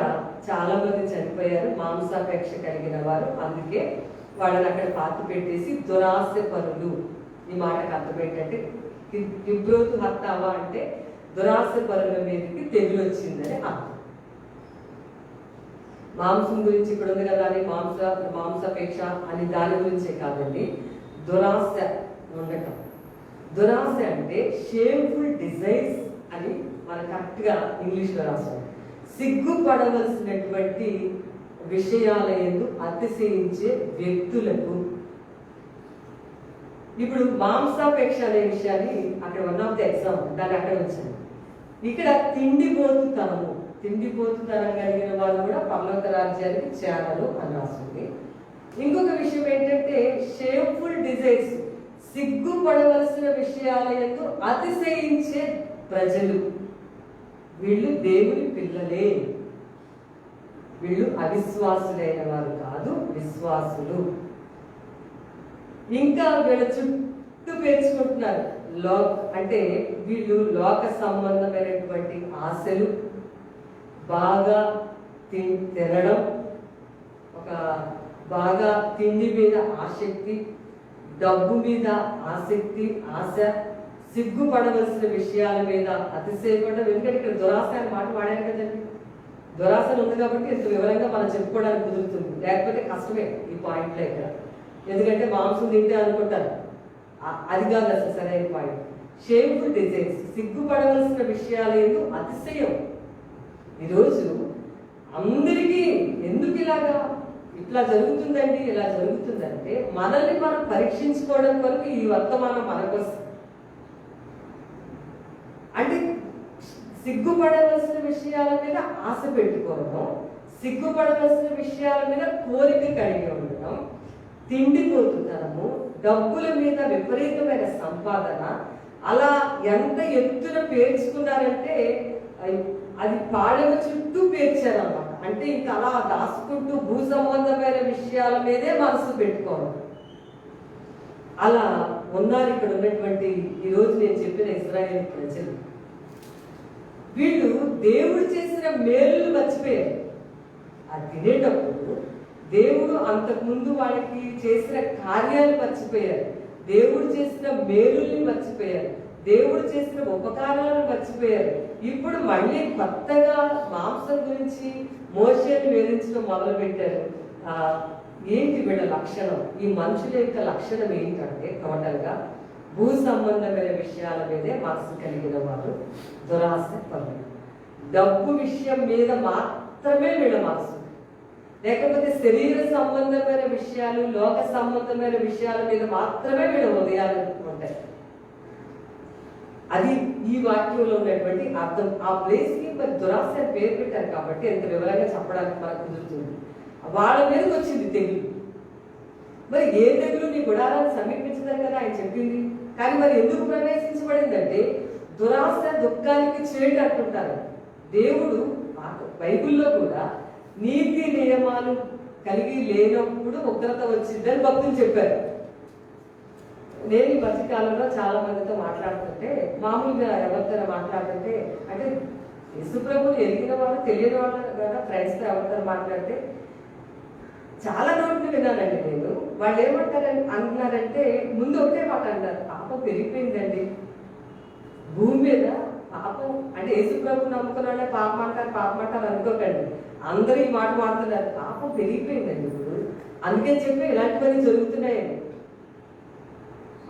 చాలా మంది చనిపోయారు మాంసాపేక్ష కలిగిన వారు. అందుకే వాళ్ళని అక్కడ పాతి పెట్టేసి దురాశ పరులు, ఈ మాటకు అర్థం ఏంటంటే కిబ్రోతు హత్తావా అంటే దురాశ పరుల మీదకి తెగులు వచ్చిందని అర్థం. మాంసం గురించి ఇక్కడ ఉంది కదా అని మాంసాపేక్ష అని దాని గురించే కాదండి, దురాశ ఉండటం. దురాశ అంటే షేమ్ఫుల్ డిజైర్స్ అని మన కరెక్ట్గా ఇంగ్లీష్లో రాస్తాం. సిగ్గుపడవలసినటువంటి విషయాల యందు అతిశయించే వ్యక్తులకు. ఇప్పుడు మాంసాపేక్ష అనే విషయాన్ని అక్కడ 1 ఆఫ్ ది ఎగ్జాంపుల్ దాన్ని అక్కడ వచ్చాను. ఇక్కడ తిండిపోతుతనం కలిగిన వాళ్ళు కూడా పరలోక రాజ్యానికి చేరరు అని రాస్తుంది. ఇంకొక విషయం ఏంటంటే షేమ్ఫుల్ డిజైర్స్, సిగ్గుపడవలసిన విషయాల యందు అతిశయించే ప్రజలు. వీళ్ళు దేవుని పిల్లలే, వీళ్ళు అవిశ్వాసులైన వారు కాదు, విశ్వాసులు. ఇంకా వీళ్ళ చుట్టూ పేర్చుకుంటున్నారు అంటే వీళ్ళు లోక సంబంధమైనటువంటి ఆశలు, బాగా తినడం, ఒక బాగా తిండి మీద ఆసక్తి, డబ్బు మీద ఆసక్తి, ఆశ, సిగ్గుపడవలసిన విషయాల మీద అతిశయపడడం. ఎందుకంటే ఇక్కడ దురాశ అని మాట వాడారు కదండి. దురాశలు ఉంది కాబట్టి ఇంత వివరంగా మనం చెప్పుకోవడానికి కుదురుతుంది, లేకపోతే కష్టమే ఈ పాయింట్లో ఇక్కడ. ఎందుకంటే మాంసం తింటే అనుకుంటారు, అది కాదు అసలు సరైన పాయింట్. షేమ్ఫుల్ డిజైర్స్, సిగ్గుపడవలసిన విషయాలు ఏందో అతిశయం. ఈరోజు అందరికీ ఎందుకు ఇలాగా ఇట్లా జరుగుతుందండి, ఇలా జరుగుతుందంటే మనల్ని మనం పరీక్షించుకోవడం వరకు ఈ వర్తమానం మనకోసం. అంటే సిగ్గుపడవలసిన విషయాల మీద ఆశ పెట్టుకోవడం, సిగ్గుపడవలసిన విషయాల మీద కోరిక కలిగి ఉండడం, తిండిపోతుందనము, డబ్బుల మీద విపరీతమైన సంపాదన, అలా ఎంత ఎత్తున పేర్చుకున్నారంటే అది పాడవ చుట్టూ పేర్చారన్నమాట. అంటే ఇంకా అలా దాచుకుంటూ భూ సంబంధమైన విషయాల మీదే మనసు పెట్టుకోవడం. అలా ఉన్నారు ఇక్కడ ఉన్నటువంటి ఈరోజు నేను చెప్పిన ఇశ్రాయేలు ప్రజలు. వీళ్ళు దేవుడు చేసిన మేలులు మర్చిపోయారు. అది తినేటప్పుడు దేవుడు అంతకుముందు వాళ్ళకి చేసిన కార్యాలు మర్చిపోయారు, దేవుడు చేసిన మేలుల్ని మర్చిపోయారు, దేవుడు చేసిన ఉపకారాలను మర్చిపోయారు. ఇప్పుడు మళ్ళీ కొత్తగా మాంసం గురించి మోషేని వేధించడం మొదలు పెట్టారు. ఏంటి వీళ్ళ లక్షణం? ఈ మనుషుల యొక్క లక్షణం ఏంటంటే టోటల్గా భూ సంబంధమైన విషయాల మీదే మనసు కలిగిన వారు, దురాశ పరులు. డబ్బు విషయం మీద మాత్రమే వీళ్ళ మనసు, లేకపోతే శరీర సంబంధమైన విషయాలు, లోక సంబంధమైన విషయాల మీద మాత్రమే వీళ్ళ ఉదయాలు ఉంటాయి. అది ఈ వాక్యంలో ఉన్నటువంటి అర్థం. ఆ ప్లేస్ కి మరి దురాశ అని పేరు పెట్టారు కాబట్టి ఎంత వివరంగా చెప్పడానికి మనకు కుదురుతుంది. వాళ్ళ మీదకి వచ్చింది తెగులు. మరి ఏ తెగులు నీ గుడారాన్ని సమీపించదని కదా ఆయన చెప్పింది. కానీ మరి ఎందుకు ప్రవేశించబడిందంటే దురాశ దుఃఖానికి చేటు అంటుంటారు. దేవుడు బైబిల్లో కూడా నీతి నియమాలు కలిగి లేనప్పుడు ఉగ్రత వచ్చిందని భక్తులు చెప్పారు. నేను ఈ మధ్యకాలంలో చాలా మందితో మాట్లాడుతుంటే, మామూలుగా ఎవరితో మాట్లాడుతుంటే, అంటే యేసుప్రభుని ఎరిగిన వాళ్ళు తెలియని వాళ్ళు కదా ఫ్రెండ్స్తో ఎవరితో మాట్లాడితే చాలా నోట్లు విన్నానండి నేను. వాళ్ళు ఏమంటారు అంటున్నారంటే, ముందు ఒకటే మాట అంటారు, పాపం పెరిగిపోయిందండి భూమి మీద. పాపం అంటే యేసుప్రభు నమ్ముకున్న వాళ్ళే పాపం అంటారు అనుకోకండి. అందరూ ఈ మాట మాట్లాడుతున్నారు, పాపం పెరిగిపోయిందండి ఇప్పుడు, అందుకని చెప్పి ఇలాంటివన్నీ జరుగుతున్నాయండి.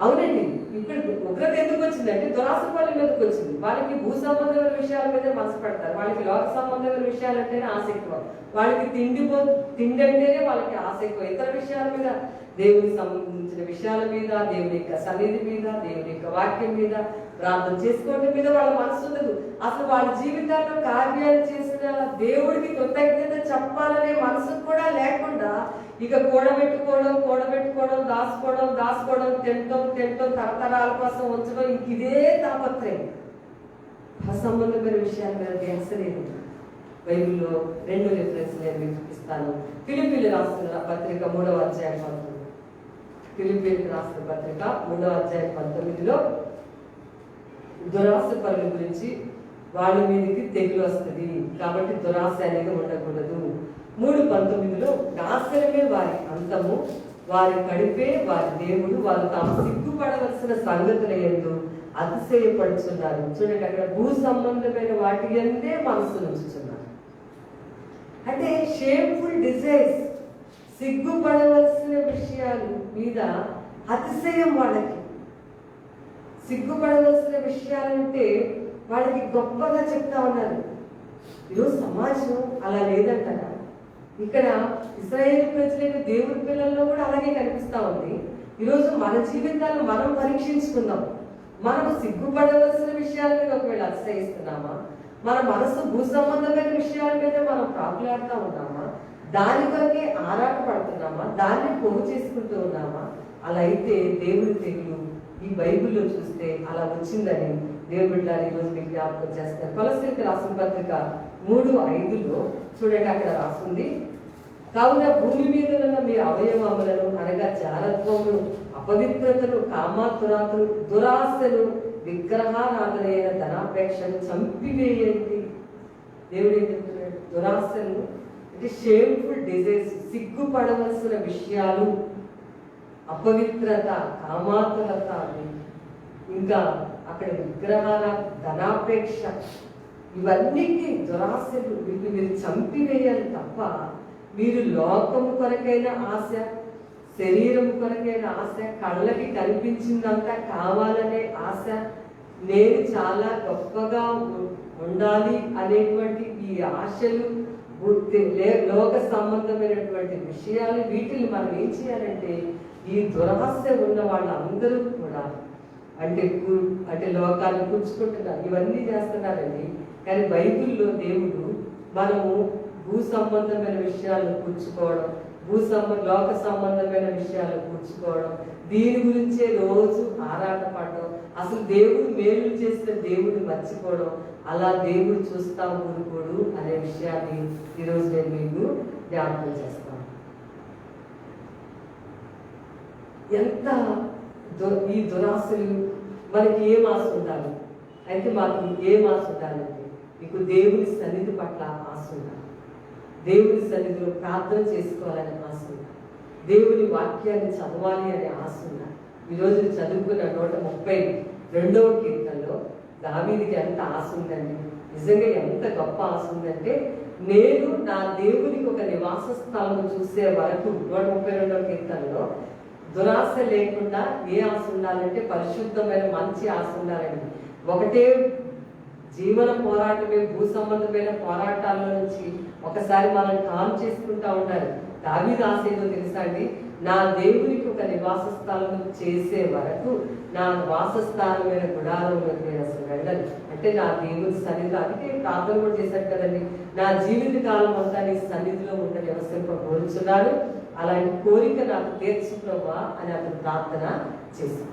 అవునండి, ఇక్కడ ఉగ్రత ఎందుకు వచ్చిందంటే దురాశ వాళ్ళ మీదకి వచ్చింది. వాళ్ళకి భూ సంబంధమైన విషయాల మీద మనసు పెడతారు, వాళ్ళకి లోక సంబంధమైన విషయాలు అంటేనే ఆశ ఎక్కువ, వాళ్ళకి తిండి అంటేనే వాళ్ళకి ఆశ ఎక్కువ. ఇతర విషయాల మీద, దేవునికి సంబంధించిన విషయాల మీద, దేవుని యొక్క సన్నిధి మీద, దేవుని యొక్క వాక్యం మీద, ప్రార్థన చేసుకోవడం మీద వాళ్ళ మనసు ఉండదు. అసలు వాళ్ళ జీవితాల్లో కార్యాలు చేసిన దేవుడికి కృతజ్ఞత చెప్పాలనే మనసు కూడా లేకుండా ఇక కూడబెట్టుకోవడం, దాచుకోవడం, తినటం, తరతరాల కోసం ఉంచడం, ఇంక ఇదే తాపత్రయం. అసంబంధమైన విషయాల మీద ధ్యాస లేదు. బైబిల్లో 2 రిఫరెన్స్ నేను మీకు చూపిస్తాను. ఫిలిప్పీలు రాసిన పత్రిక 3వ అధ్యాయం 19. ఫిలిప్పీలకు రాసిన పత్రిక 3వ అధ్యాయం 19లో దురాశ పరుల గురించి, వాళ్ళ మీదకి తెగులు వస్తుంది కాబట్టి దురాశ అనేది ఉండకూడదు. 3:19లో నాశనమే వారి అంతము, వారి కడిపే వారి దేవుడు, వారు తాము సిగ్గుపడవలసిన సంగతుల యందు అతిశయపడుతున్నారు. చూడండి, అక్కడ భూ సంబంధమైన వాటి అందే మనసు ఉంచుతున్నారు. అంటే షేమ్ఫుల్ డిజైర్స్, సిగ్గుపడవలసిన విషయాల మీద అతిశయం. వాళ్ళకి సిగ్గుపడవలసిన విషయాలంటే వాళ్ళకి గొప్పగా చెప్తా ఉన్నారు. ఈరోజు సమాజం అలా లేదంటారా? ఇక్కడ ఇశ్రాయేలు ప్రజలైన దేవుడి పిల్లల్లో కూడా అలాగే కనిపిస్తా ఉంది. ఈరోజు మన జీవితాలను మనం పరీక్షించుకుందాం. మనం సిగ్గుపడవలసిన విషయాల మీద ఒకవేళ అతిశయిస్తున్నామా? మన మనసు భూ సంబంధమైన విషయాల మీద మనం ప్రాకులాడుతూ ఉన్నామా? దాని కొరకే ఆరాట పడుతున్నామా? దాన్ని పోగు చేసుకుంటూ ఉన్నామా? అలా అయితే దేవుడి తెగులు ఈ బైబిల్లో చూస్తే అలా వచ్చిందని దేవుడి ఈరోజు మీకు జ్ఞాపకం చేస్తారు. కొలస్సీలకు రాసిన పత్రిక 3:5లో చూడండి, అక్కడ రాస్తుంది, కావున భూమి మీద ఉన్న మీ అవయవములను అనగా జారత్వమును, అపవిత్రతను, కామాతురాతను, దురాశను, విగ్రహారాధనైన ధనాపేక్షను చంపివేయండి. దేవుడు ఏం చెప్తున్నాడు? దురాశను అంటే షేమ్ఫుల్ డిజైర్స్, సిగ్గుపడవలసిన విషయాలు, అపవిత్రత, కామాతురత, ఇంకా అక్కడ విగ్రహాల ధనాపేక్ష, ఇవన్నిటి దురాశలు, వీటిని మీరు చంపివేయాలి తప్ప మీరు లోకము కొరకైన ఆశ, శరీరం కొరకైన ఆశ, కళ్ళకి కనిపించిందంతా కావాలనే ఆశ, నేను చాలా గొప్పగా ఉండాలి అనేటువంటి ఈ ఆశలు, లోక సంబంధమైనటువంటి విషయాలు, వీటిని మనం ఏం చేయాలంటే ఈ దురాశ ఉన్న వాళ్ళందరూ కూడా అంటే లోకాన్ని కూర్చుకుంటున్నారు, ఇవన్నీ చేస్తున్నారండి. కానీ బైబిల్లో దేవుడు మనము భూ సంబంధమైన విషయాలను కూర్చుకోవడం, లోక సంబంధమైన విషయాలు కూర్చుకోవడం, దీని గురించే రోజు ఆరాటపడడం, అసలు దేవుడు మేలు చేసిన దేవుడు మర్చిపోవడం, అలా దేవుడు చూస్తా ఊరుకోడు అనే విషయాన్ని ఈరోజు నేను మీకు జ్ఞాపకం చేస్తాను. ఎంత ఈ దురాశలు మనకి ఏం ఆశ ఉండాలి అయితే మాకు ఏం ఆశ ఉండాలంటే మీకు దేవుని సన్నిధి పట్ల ఆశ ఉండాలి, దేవుని సన్నిధిలో ప్రార్థన చేసుకోవాలనే ఆశ ఉండాలి, దేవుని వాక్యాన్ని చదవాలి అనే ఆశ ఉండాలి. ఈరోజు చదువుకున్న 132వ కీర్తనలో దావీదుకి ఎంత ఆశ ఉందండి, నిజంగా ఎంత గొప్ప ఆశ ఉందంటే, నేను నా దేవునికి ఒక నివాస స్థలం చూసే వరకు 132వ కీర్తనలో దురాశ లేకుండా ఏ ఆశ ఉండాలంటే పరిశుద్ధమైన మంచి ఆశ ఉండాలండి. ఒకటే జీవన పోరాటమే, భూ సంబంధమైన పోరాటాల నుంచి ఒకసారి మనం కామ్ చేసుకుంటా ఉంటారు. దావీదు ఆశ ఏదో తెలుసా అండి, నా దేవునికి ఒక నివాస స్థలం చేసే వరకు నా వాసస్థానమైన గుడారంలోకి నేను అసలు వెళ్ళను. అంటే నా దేవుని సన్నిధిలో, అందుకే ప్రార్థన కూడా చేశారు కదండి, నా జీవిత కాలం అంతా నీ సన్నిధిలో ఉండ నివసింపబోచున్నాను, అలాంటి కోరిక నాకు తీర్చు ప్రభువా అని అతను ప్రార్థన చేశాను.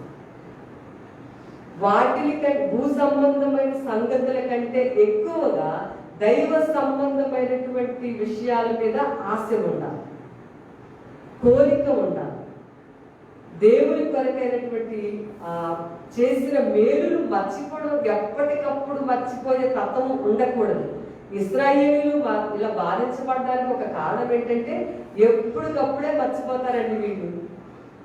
వాటిని భూ సంబంధమైన సంగతుల కంటే ఎక్కువగా దైవ సంబంధమైనటువంటి విషయాల మీద ఆశ ఉండాలి, కోరిక ఉండాలి. దేవుని కొరకైనటువంటి చేసిన మేలును మర్చిపోవడం, ఎప్పటికప్పుడు మర్చిపోయే తత్వం ఉండకూడదు. ఇశ్రాయేలీయులు ఇలా బాధించబడడానికి ఒక కారణం ఏంటంటే ఎప్పటికప్పుడే మర్చిపోతారండి వీళ్ళు.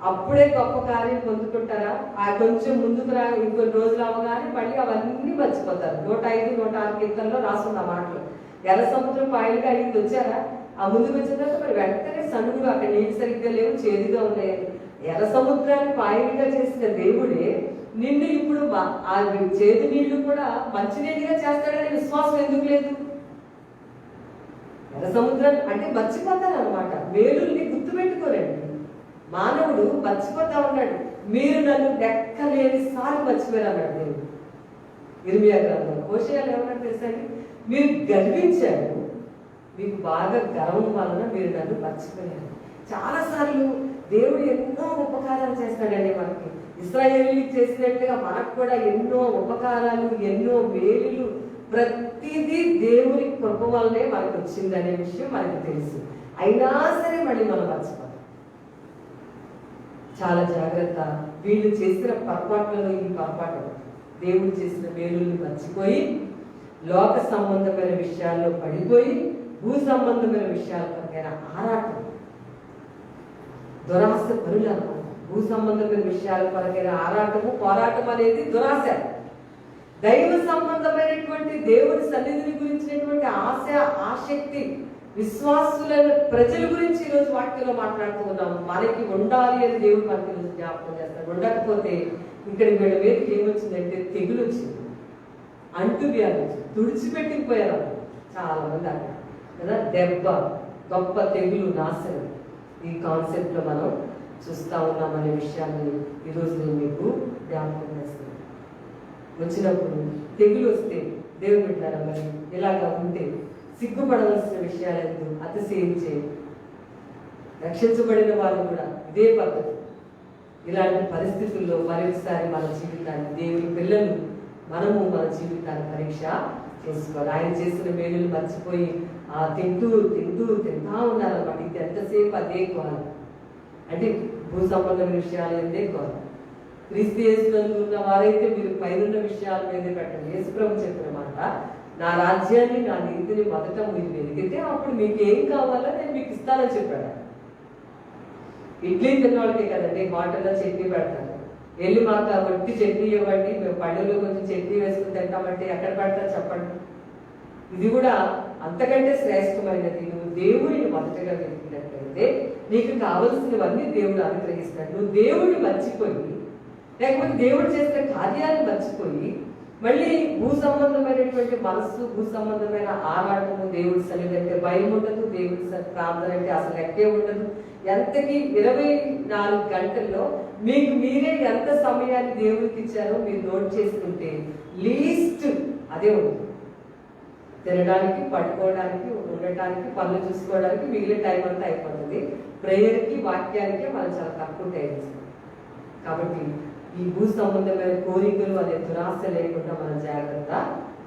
అప్పుడే గొప్ప కార్యం పొందుకుంటారా, ఆ కొంచెం ముందుకు ఇంకొన్ని రోజులు అవగానే మళ్ళీ అవన్నీ మర్చిపోతారు. 105, 106 కీర్తనలో రాసున్న మాటలు. ఎర్ర సముద్రం పాయలుగా అయింది వచ్చారా, ఆ ముందుకు వచ్చిన తర్వాత మరి వెంటనే సనుగులు, అక్కడ నీళ్ళు సరిగ్గా లేవు, చేదుగా ఉన్నాయని. ఎర్ర సముద్రాన్ని పాయలుగా చేసిన దేవుడే నిన్ను ఇప్పుడు ఆ చేదు నీళ్లు కూడా మంచినీళ్ళుగా చేస్తాడనే విశ్వాసం ఎందుకు లేదు? ఎర్ర సముద్రాన్ని అంటే మర్చిపోతారనమాట, మేలుల్ని గుర్తుపెట్టుకోరండి. మానవుడు మర్చిపోతా ఉన్నాడు. మీరు నన్ను లెక్కలేని సార్లు మర్చిపోయారు అన్నాడు దేవుడు ఇర్మియా గ్రంథంలో. హోషేయలో ఏమన్నా తెలుసండి, మీరు గర్వించారు, మీకు బాగా గర్వం వలన మీరు నన్ను మర్చిపోయారు. చాలాసార్లు దేవుడు ఎన్నో ఉపకారాలు చేస్తాడండి మనకి. ఇశ్రాయేలీయులకు చేసినట్టుగా మనకు కూడా ఎన్నో ఉపకారాలు, ఎన్నో మేలులు, ప్రతిదీ దేవుని కృప వల్లనే మనకు వచ్చిందనే విషయం మనకు తెలుసు. అయినా సరే మళ్ళీ మనం మర్చిపోతాం. చాలా జాగ్రత్త. వీళ్ళు చేసిన పొరపాట్లలో ఈ పొరపాటు, దేవుడు చేసిన మేలుల్ని మర్చిపోయి లోక సంబంధమైన విషయాల్లో పడిపోయి భూ సంబంధమైన విషయాల పైన ఆరాటం, దురాశ పరులు అన్నమాట. భూ సంబంధమైన విషయాల కొరకైన ఆరాటము, పోరాటం అనేది దురాశ. దైవ సంబంధమైనటువంటి దేవుని సన్నిధిని గురించినటువంటి ఆశ, ఆసక్తి, విశ్వాసులైన ప్రజల గురించి ఈరోజు వాక్యంలో మాట్లాడుతూ ఉన్నాము. మనకి ఉండాలి అని దేవుడు మనకి ఈరోజు జ్ఞాపకం చేస్తాడు. ఉండకపోతే ఇక్కడ వీళ్ళ మీదకి ఏమొచ్చిందంటే తెగులు వచ్చింది, అంటువ్యాధి వచ్చింది, తుడిచిపెట్టిపోయారు చాలా మంది అక్కడ కదా. దెబ్బ, గొప్ప తెగులు, నాశనం, ఈ కాన్సెప్ట్ లో మనం చూస్తా ఉన్నామనే విషయాన్ని ఈరోజు నేను మీకు జ్ఞాపకం చేస్తాను. వచ్చినప్పుడు తెగులు వస్తే దేవుడు పెట్టారా, మరి ఇలాగా ఉంటే సిగ్గుపడవలసిన విషయాలు ఎందుకు, అతిశయించే రక్షించబడిన వాళ్ళు కూడా ఇదే పద్ధతి. ఇలాంటి పరిస్థితుల్లో మరొకసారి మన జీవితాన్ని, దేవుని పిల్లలు మనము మన జీవితాన్ని పరీక్ష చేసుకోవాలి. ఆయన చేసిన మేలులు మర్చిపోయి తింటా ఉన్నారన్నమాట. ఇది ఎంతసేపు అదే కోరం, అంటే భూ సంబంధమైన విషయాలు ఎందే కోరం. క్రీస్తు యేసునందు ఉన్న వారైతే మీరు పైనున్న విషయాల మీదే పెట్టండి. యేసుప్రభు చెప్పిన మాట, నా రాజ్యాన్ని, నా నీతిని మొదట మీరు వెలిగితే అప్పుడు మీకు ఏం కావాలో నేను మీకు ఇస్తానని చెప్పాడు. ఇడ్లీ తిన్నవాళ్ళకే కదండి హోటల్లో చట్నీ పెడతారు. వెళ్ళి మాకు వట్టి చట్నీ ఇవ్వండి, మేము పళ్ళులో కొంచెం చట్నీ వేసుకుని తింటామంటే ఎక్కడ పెడతారు చెప్పండి. ఇది కూడా అంతకంటే శ్రేష్టమైనది. నువ్వు దేవుడిని మొదటగా వెలిగినట్లయితే నీకు కావలసినవన్నీ దేవుడు అనుగ్రహిస్తాడు. నువ్వు దేవుడిని మర్చిపోయి, లేకపోతే దేవుడు చేసిన కార్యాలను మర్చిపోయి మళ్ళీ భూ సంబంధమైనటువంటి మనస్సు, భూ సంబంధమైన ఆరాటము, దేవుడి సన్నిధి అంటే భయం ఉండదు, దేవుడి ప్రార్థన అంటే అసలు లెక్కే ఉండదు. ఎంతకి 24 గంటల్లో మీకు మీరే ఎంత సమయాన్ని దేవుడికి ఇచ్చారో మీరు నోట్ చేసుకుంటే లీస్ట్ అదే ఉంటుంది. తినడానికి, పడుకోవడానికి, ఉండటానికి, పనులు చూసుకోవడానికి మిగిలిన టైం అంతా అయిపోతుంది. ప్రేయర్కి, వాక్యానికి మనం చాలా తక్కువ టైం ఇస్తాం. కాబట్టి ఈ భూ సంబంధమైన కోరికలు అనే దురాశ లేకుండా మనం జాగ్రత్త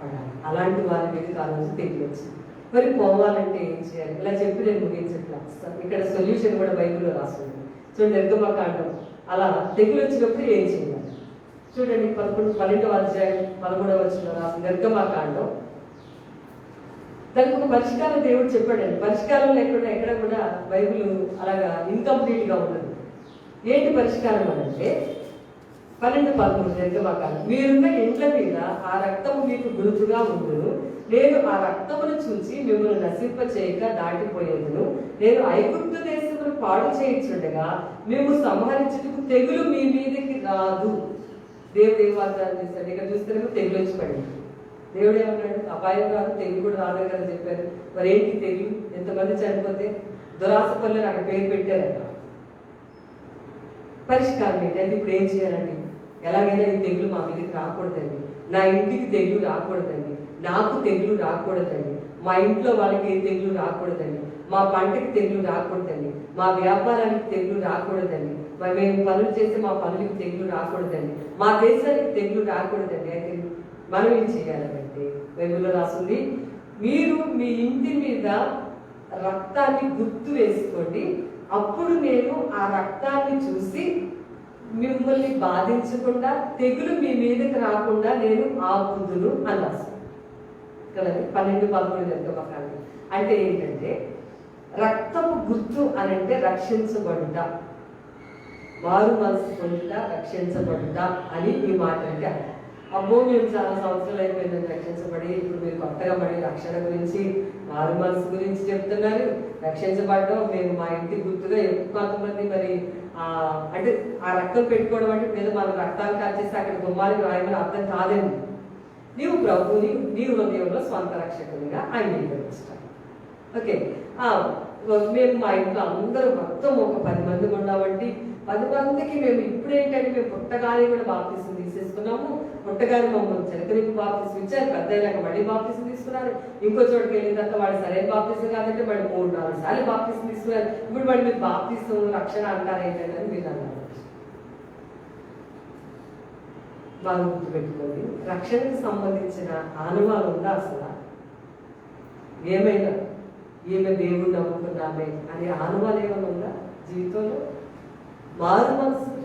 పడాలి. అలాంటి వారి మీద ఆ రోజు తెలియచ్చు. మరి పోవాలంటే ఏం చేయాలి? ఇలా చెప్పి నేను ముగించట్లా. ఇక్కడ సొల్యూషన్ కూడా బైబిల్లో రాస్తుంది. చూడండి, నిర్గమకాండం అలా తెగులు వచ్చినప్పుడు ఏం చేయాలి చూడండి. 12వ అధ్యాయం 13వ వచనంలో రాస్తుంది నిర్గమకాండం. దానికి ఒక పరిష్కారం దేవుడు చెప్పాడండి. పరిష్కారం లేకుండా ఎక్కడ కూడా బైబిల్ అలాగా ఇన్కంప్లీట్ గా ఉండదు. ఏంటి పరిష్కారం అంటే 12-13 నిర్గమకాండం. మీరున్న ఇండ్ల మీద ఆ రక్తము మీకు గురుతుగా ఉండును. నేను ఆ రక్తమును చూసి మిమ్మల్ని నశింప చేయక దాటిపోయేదును. నేను ఐగుప్తు దేశమును పాడు చేయించుండగా మేము సంహరించుటకు తెగులు మీ మీదకి రాదు. దేవుడు ఏం వాగ్దానం చేశాడు? ఇక్కడ చూస్తేనేమో తెగులు వచ్చి పడింది. దేవుడు ఏమన్నాడు? అపాయం రాదు, తెగులు కూడా రాదు కదా చెప్పారు. మరి ఏంటి తెగులు? ఎంతమంది చనిపోతే దురాశ పనులు అక్కడ పేరు పెట్టారట. పరిష్కారం ఏంటంటే ఇప్పుడు ఏం చేయాలండి? ఎలాగైనా ఈ తెగులు మా మీదకి రాకూడదండి, నా ఇంటికి తెగులు రాకూడదండి, నాకు తెగులు రాకూడదండి, మా ఇంట్లో వాళ్ళకి ఏ తెగులు రాకూడదండి, మా పంటకి తెగులు రాకూడదండి, మా వ్యాపారానికి తెగులు రాకూడదండి, మేము పనులు చేసి మా పనులకి తెగులు రాకూడదండి, మా దేశానికి తెగులు రాకూడదండి. అయితే మనం ఏం చేయాలంటే బైబిల్లో రాస్తుంది, మీరు మీ ఇంటి మీద రక్తాన్ని గుర్తు వేసుకోండి, అప్పుడు నేను ఆ రక్తాన్ని చూసి మిమ్మల్ని బాధించకుండా తెగులు మీ మీదకి రాకుండా నేను ఆపుదును అని రాస్తాను కదండి. 12-13 నిర్గమకాండం అంటే ఏంటంటే రక్తపు గుర్తు అని అంటే రక్షించబడుట, మారు మనసు పొందుట, రక్షించబడుట అని ఈ మాట అంటే. అమ్మో మేము చాలా సంవత్సరాలు అయిపోయిందని రక్షించబడి, ఇప్పుడు మీరు కొత్తగా మళ్ళీ రక్షణ గురించి, మారు మనసు గురించి చెప్తున్నారు. రక్షించబడడం మేము మా ఇంటికి గుర్తుగా కొంతమంది మరి అంటే ఆ రక్తం పెట్టుకోవడం అంటే మీద మనం రక్తాలు కాచేసి అక్కడ గుమ్మానికి రాయమని అర్థం కాదండి. నీవు ప్రభుని నీ హృదయంలో స్వంత రక్షకునిగా అంగీకరిస్తాం. ఓకే, మేము మా ఇంట్లో అందరూ మొత్తం ఒక 10 మంది ఉన్నామండి. 10 మందికి మేము ఇప్పుడేంటంటే మేము పుట్టగానే కూడా బాప్తిసం తీసేసుకున్నాము. పుట్టగానే మమ్మల్ని చిలకరికి బాప్తిసం ఇచ్చారు. పెద్ద అయినాక మళ్ళీ బాప్తిసం తీసుకున్నారు. ఇంకో చోటుకి వెళ్ళిన తర్వాత వాడు సరైన బాప్తిసం కాదంటే వాడు 3-4 సార్లు బాప్తిసం తీసుకున్నారు. ఇప్పుడు వాడు మీరు బాప్తిసం రక్షణ అంటారు ఏంటంటే అని మీరు అన్నారు. బాగా గుర్తుపెట్టుకోండి, రక్షణకు సంబంధించిన ఆనవాలు ఉందా అసలు? ఏమైనా ఈమె దేవుడు నమ్ముకున్నామే అనే ఆనవాలు ఏమైనా ఉందా జీవితంలో? మారు మనసుకు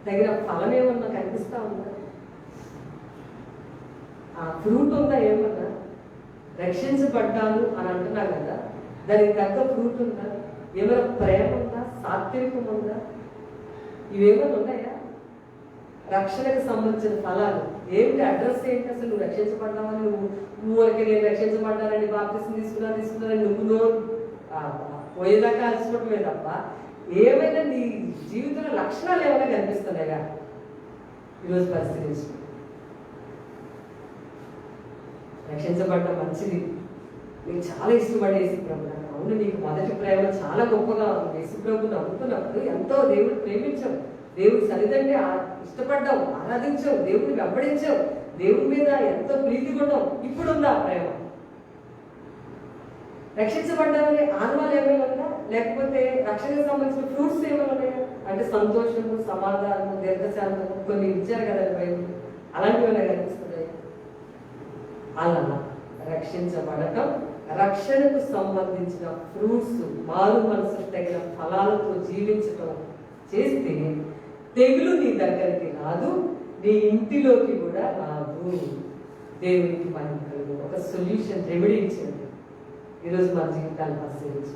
తగిన ఫలం ఏమన్నా కనిపిస్తా ఉందా? ఆ ఫ్రూట్ ఉందా ఏమన్నా? రక్షించబడ్డాను అని అంటున్నా కదా, దానికి తగ్గ ఫ్రూట్ ఉందా? ఏమైనా ప్రేమ ఉందా? సాత్వికం ఉందా? ఇవేమైనా ఉన్నాయా? రక్షణకు సంబంధించిన ఫలాలు ఏమిటి? అడ్రస్ ఏంటి అసలు? నువ్వు రక్షించబడ్డావని నువ్వు నేను రక్షించబడ్డానని బాప్తిసం తీసుకున్నానని నువ్వు పోయేదాకా అలసిపోవటమే తప్ప ఏమైనా నీ జీవితంలో లక్షణాలు ఏమైనా కనిపిస్తున్నాయా ఈరోజు పరిశీలించు. రక్షించబడ్డ మంచిది, నీకు చాలా ఇష్టపడే యేసుప్రభు. అవును, నీకు మొదటి ప్రేమ చాలా గొప్పగా ఉంది. యేసుప్రభు నమ్ముతున్నప్పుడు ఎంతో దేవుడు ప్రేమించావు, దేవుడి సన్నిధిని ఇష్టపడ్డావు, ఆరాధించావు, దేవుడిని వెంబడించావు, దేవుడి మీద ఎంతో ప్రీతి కొన్నావు. ఇప్పుడుందా ప్రేమ? రక్షించబడ్డామని ఆనవాలు ఏమైనా ఉందా? లేకపోతే రక్షణకు సంబంధించిన ఫ్రూట్స్ ఏమైనా ఉన్నాయా? అంటే సంతోషము, సమాధానము, దీర్ఘశాంతము కొన్ని ఇచ్చారు కదండి బైబిల్. అలాంటివైనా కనిపిస్తున్నాయి? అలా రక్షించబడటం, రక్షణకు సంబంధించిన ఫ్రూట్స్, మారు మనసుకు తగిన ఫలాలతో జీవించటం చేస్తే తెగులు నీ దగ్గరికి రాదు, నీ ఇంటిలోకి కూడా రాదు. దేవునికి మహిమ. ఒక సొల్యూషన్, రెమెడీ ఇచ్చింది. ఈరోజు మన జీవితాన్ని పరిశీలించు.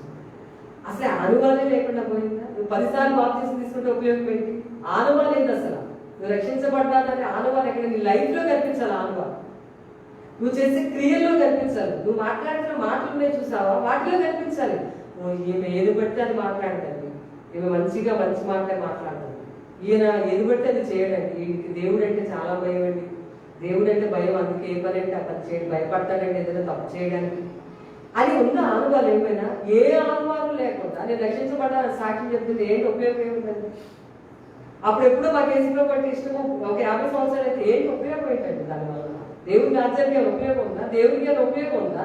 అసలు ఆనవాలే లేకుండా పోయిందా? నువ్వు 10 సార్లు బాప్తిసం తీసుకుంటే ఉపయోగం ఏంటి? ఆనవాలేదు అసలు. నువ్వు రక్షించబడ్డానని ఆనవాలు ఎక్కడ? నీ లైఫ్లో కనిపించాలి ఆనవాలు. నువ్వు చేసే క్రియల్లో కనిపించాలి. నువ్వు మాట్లాడుతున్న మాటలనే చూసావా, వాటిలో కనిపించాలి. ఈమె ఏది బట్టి అది మాట్లాడతాడు, ఈమె మంచిగా మంచి మాటలే మాట్లాడతాడు, ఈయన ఏది బట్టి అది చేయడండి. వీడికి దేవుడు అంటే చాలా భయం అండి, దేవుడు అంటే భయం, అందుకే ఏ పని అంటే ఆ పని చేయడం, భయపడతాడంటే ఏదైనా తప్పు చేయడానికి అని ఉన్న ఆనవాళ్ళు ఏమైనా, ఏ ఆనవాళ్ళు లేకుండా నేను రక్షించబడ్డా సాక్ష్యం చెప్తుంది, ఏంటి ఉపయోగం ఏముందండి? అప్పుడు ఎప్పుడో మాకు యేసుప్రభు అంటే ఇష్టము, ఒక 50 సంవత్సరాలు అయితే ఏంటి ఉపయోగం ఏంటండి? దానివల్ల దేవుని రాజ్యానికి ఉపయోగం ఉందా? దేవుడికి అని ఉపయోగం ఉందా?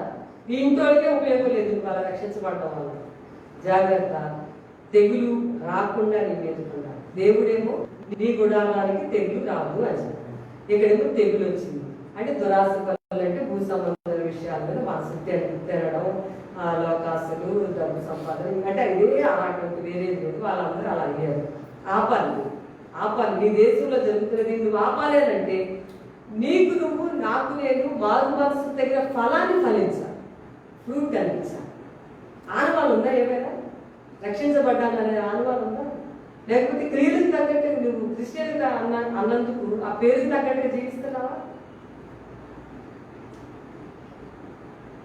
ఈ ఇంట్లోకే ఉపయోగం లేదు వాళ్ళ రక్షించబడటం వల్ల. జాగ్రత్త, తెగులు రాకుండా నీ మీదకుండా. దేవుడేమో నీ గుడారానికి తెగులు రాదు అని చెప్పాడు. ఇక్కడేమో తెగులు వచ్చింది అంటే దురాశ పనులు, అంటే భూ సంబంధాల విషయాల మీద మనసు తినడం, లోకాసులు, డబ్బు సంపాదన, అంటే ఇదే ఆటకి వేరేది లేదు. వాళ్ళందరూ అలా అయ్యారు. ఆపాలి నీ దేశంలో జరుగుతున్నది నువ్వు ఆపాలేనంటే నీకు నువ్వు, నాకు నేను మారు మనసు దగ్గర ఫలాన్ని ఫలించాలి, ఫ్రూట్ అనిపించాలి. ఆనవాళ్ళు ఉందా? ఏమైనా రక్షించబడ్డాననే ఆనవాళ్ళు ఉందా? లేకపోతే క్రియలకు తగ్గట్టుగా నువ్వు క్రిస్టియన్ అన్నందుకు ఆ పేరుకి తగ్గట్టుగా జీవిస్తున్నావా?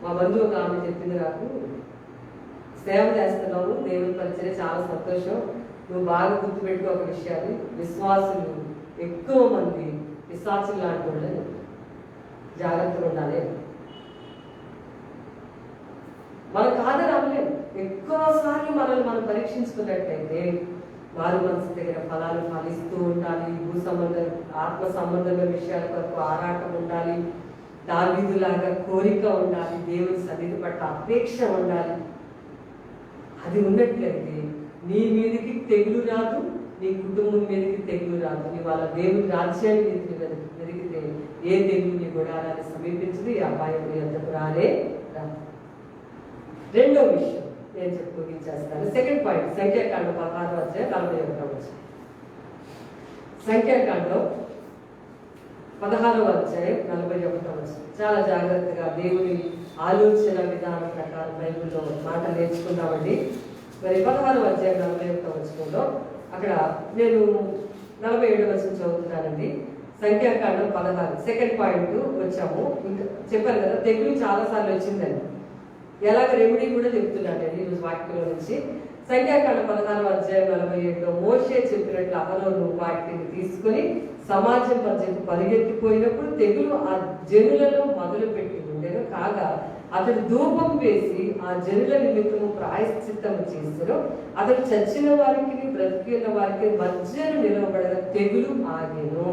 మా బంధువు ఒక ఆమె చెప్పింది, నాకు సేవ చేస్తున్నావు, దేవుని పరిచయం చాలా సంతోషం, నువ్వు బాగా గుర్తుపెట్టుకో ఒక విషయాన్ని, విశ్వాసులు ఎక్కువ మంది పిశాచులు లాంటి వాళ్ళని, జాగ్రత్తగా ఉండాలి. మనం కాదని అనలేము. ఎక్కువసార్లు మనల్ని మనం పరీక్షించుకున్నట్టయితే వారి మనసు దగ్గర ఫలాలు ఫలిస్తూ ఉండాలి. భూ సంబంధం, ఆత్మ సంబంధమైన విషయాల కొరకు ఆరాటం ఉండాలి. దావీదులాగా కోరిక ఉండాలి. దేవుని సన్నిధి పట్ల అపేక్ష ఉండాలి. అది ఉన్నట్లయితే నీ మీదకి తెగులు రాదు, నీ కుటుంబం మీదకి తెగులు రాదు. నీ వాళ్ళ దేవుని రాజ్యాన్ని వెతికితే ఏ తెగులు నీ గుడారాన్ని సమీపించదు, ఈ అపాయం ఎంతకు రాలే రాదు. రెండో విషయం నేను ముగించేస్తాను. సెకండ్ పాయింట్, సంఖ్యాకాండం 16 సంఖ్యాకాండం 16 చాలా జాగ్రత్తగా దేవుని ఆలోచన విధానం ప్రకారం బైబిల్లో మాట నేర్చుకున్నామండి. మరి 16 అక్కడ నేను 47 చదువుతున్నానండి. సంఖ్యాకాండం 16 సెకండ్ పాయింట్ వచ్చాము. ఇంకా చెప్పాను కదా, తెగులు చాలాసార్లు వచ్చిందండి. ఎలాగ రెమెడీ కూడా చెప్తున్నాను నేను ఈరోజు వాక్యంలో నుంచి. సంఖ్యాకాండం 16 మోషే చెప్పినట్లు అహరోను వాటిని తీసుకొని సమాజం మధ్యకు పరిగెత్తిపోయినప్పుడు తెగులు ఆ జనులలో మొదలు పెట్టి ఉండేను. కాగా అతడు ధూపం వేసి ఆ జనుల నిమిత్తము ప్రాయశ్చిత్తము చేశారు. అతడు చచ్చిన వారికి బ్రతికిన వారికి మధ్యను నిలవబడిన తెగులు ఆగెను.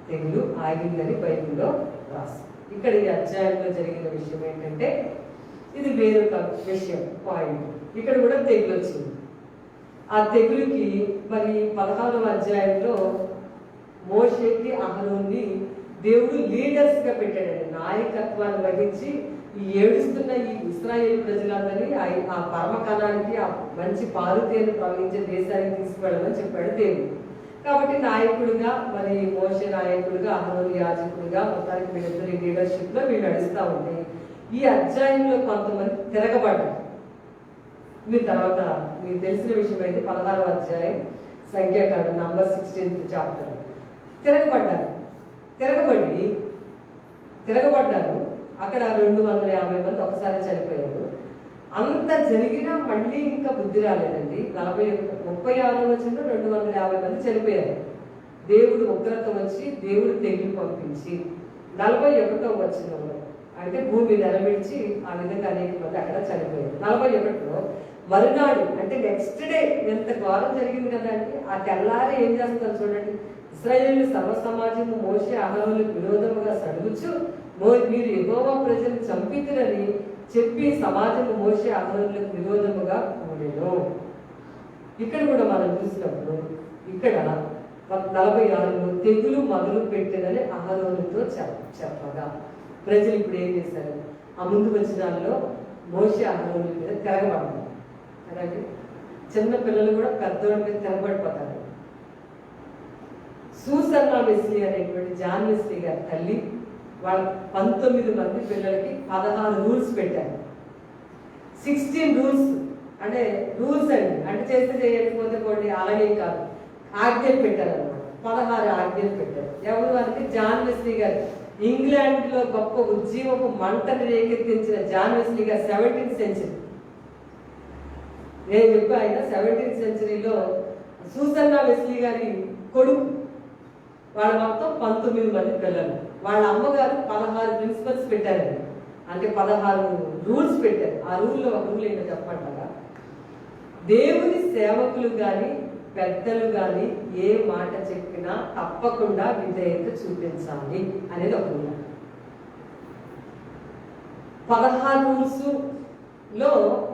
తెగులు ఆగిందని బైబిల్లో రాసి. ఇక్కడ ఈ అధ్యాయంలో జరిగిన విషయం ఏంటంటే, ఇది వేరొక విషయం పాయింట్. ఇక్కడ కూడా తెగులు వచ్చింది. ఆ తెగులుకి మరి 16వ అధ్యాయంలో మోషేకి అహరోన్ని దేవుడు లీడర్స్ గా పెట్టాడండి. నాయకత్వాన్ని వహించి ఈ ఏడుస్తున్న ఈ ఇశ్రాయేలు ప్రజలందరినీ ఆ పరమకణానికి, ఆ మంచి పారుతేను ప్రవహించే దేశానికి తీసుకువెళ్ళమని చెప్పాడు దేవుడు. కాబట్టి నాయకుడిగా, మరి మోషే నాయకుడిగా, అహరోను యాజకుడిగా, మొత్తానికి వీళ్ళిద్దరి లీడర్షిప్ లో వీళ్ళు నడుస్తూ ఉంటే ఈ అధ్యాయంలో కొంతమంది తిరగబడ్డారు. మీ తర్వాత మీకు తెలిసిన విషయం అయితే 16వ అధ్యాయం సంఖ్యాకాండం నంబర్ 16th చాప్టర్. తిరగబడ్డారు. అక్కడ 250 మంది ఒకసారి చనిపోయారు. అంత జరిగినా మళ్ళీ ఇంకా బుద్ధి రాలేదండి. 36 250 మంది చనిపోయారు. దేవుడు ఉగ్రత వచ్చి దేవుడు తెగులు పంపించి 41 అంటే భూమి నెలవిడిచి ఆ విధంగా అనేక మంది అక్కడ చనిపోయారు. 41 మరునాడు అంటే నెక్స్ట్ డే ఎంత ఘోరం జరిగింది కదా అంటే, ఆ తెల్లారి ఏం చేస్తారు చూడండి, ఇశ్రాయేలు సర్వ సమాజము మోషే అహరోనులకు విరోధముగా సడుగుచు మీరు యెహోవా ప్రజలను చంపితురని చెప్పి సమాజము మోషే అహరోనులకు విరోధముగా కూడెను. ఇక్కడ కూడా మనం చూసినప్పుడు ఇక్కడ 46 తెగులు మొదలు పెట్టినని అహరోనుతో చెప్పగా ప్రజలు ఇప్పుడు ఏం చేశారు? ఆ ముందు వచనాల్లో మోషే అహరోనుల మీద తిరగబడ్డారు. అలాగే చిన్న పిల్లలు కూడా పెద్దవాడి మీద తిరగబడిపోతారు. సూసన్నా వెస్లీ అనేటువంటి జాన్ వెస్లీ గారి తల్లి వాళ్ళ 19 మంది పిల్లలకి 16 రూల్స్ పెట్టారు. 16 రూల్స్ అంటే రూల్స్ అండి, అంటే చేస్తే చేయకపోతే కొన్ని అలాగే కాదు, ఆజ్ఞలు పెట్టారు అన్నమాట. 16 ఆజ్ఞలు పెట్టారు. ఎవరు అంటే జాన్ వెస్లీ గారు, ఇంగ్లాండ్ లో గొప్ప ఉజ్జీవపు మంటను రేకెత్తించిన జాన్ వెస్లీ గారు 17th సెంచరీ. నేను చెప్పా, ఆయన 17th సెంచరీలో సూసన్నా వెస్లీ గారి కొడుకు. వాళ్ళ మొత్తం 19 మంది పిల్లలు. వాళ్ళ అమ్మగారు 16 ప్రిన్సిపల్స్ పెట్టారండి. అంటే 16 రూల్స్ పెట్టారు. ఆ రూల్లో ఒక రూల్ ఏంటో చెప్పంటారా? దేవుని సేవకులు కానీ పెద్దలు కానీ ఏ మాట చెప్పినా తప్పకుండా విధేయత చూపించాలి అనేది ఒక రూల్. 16 రూల్స్ లో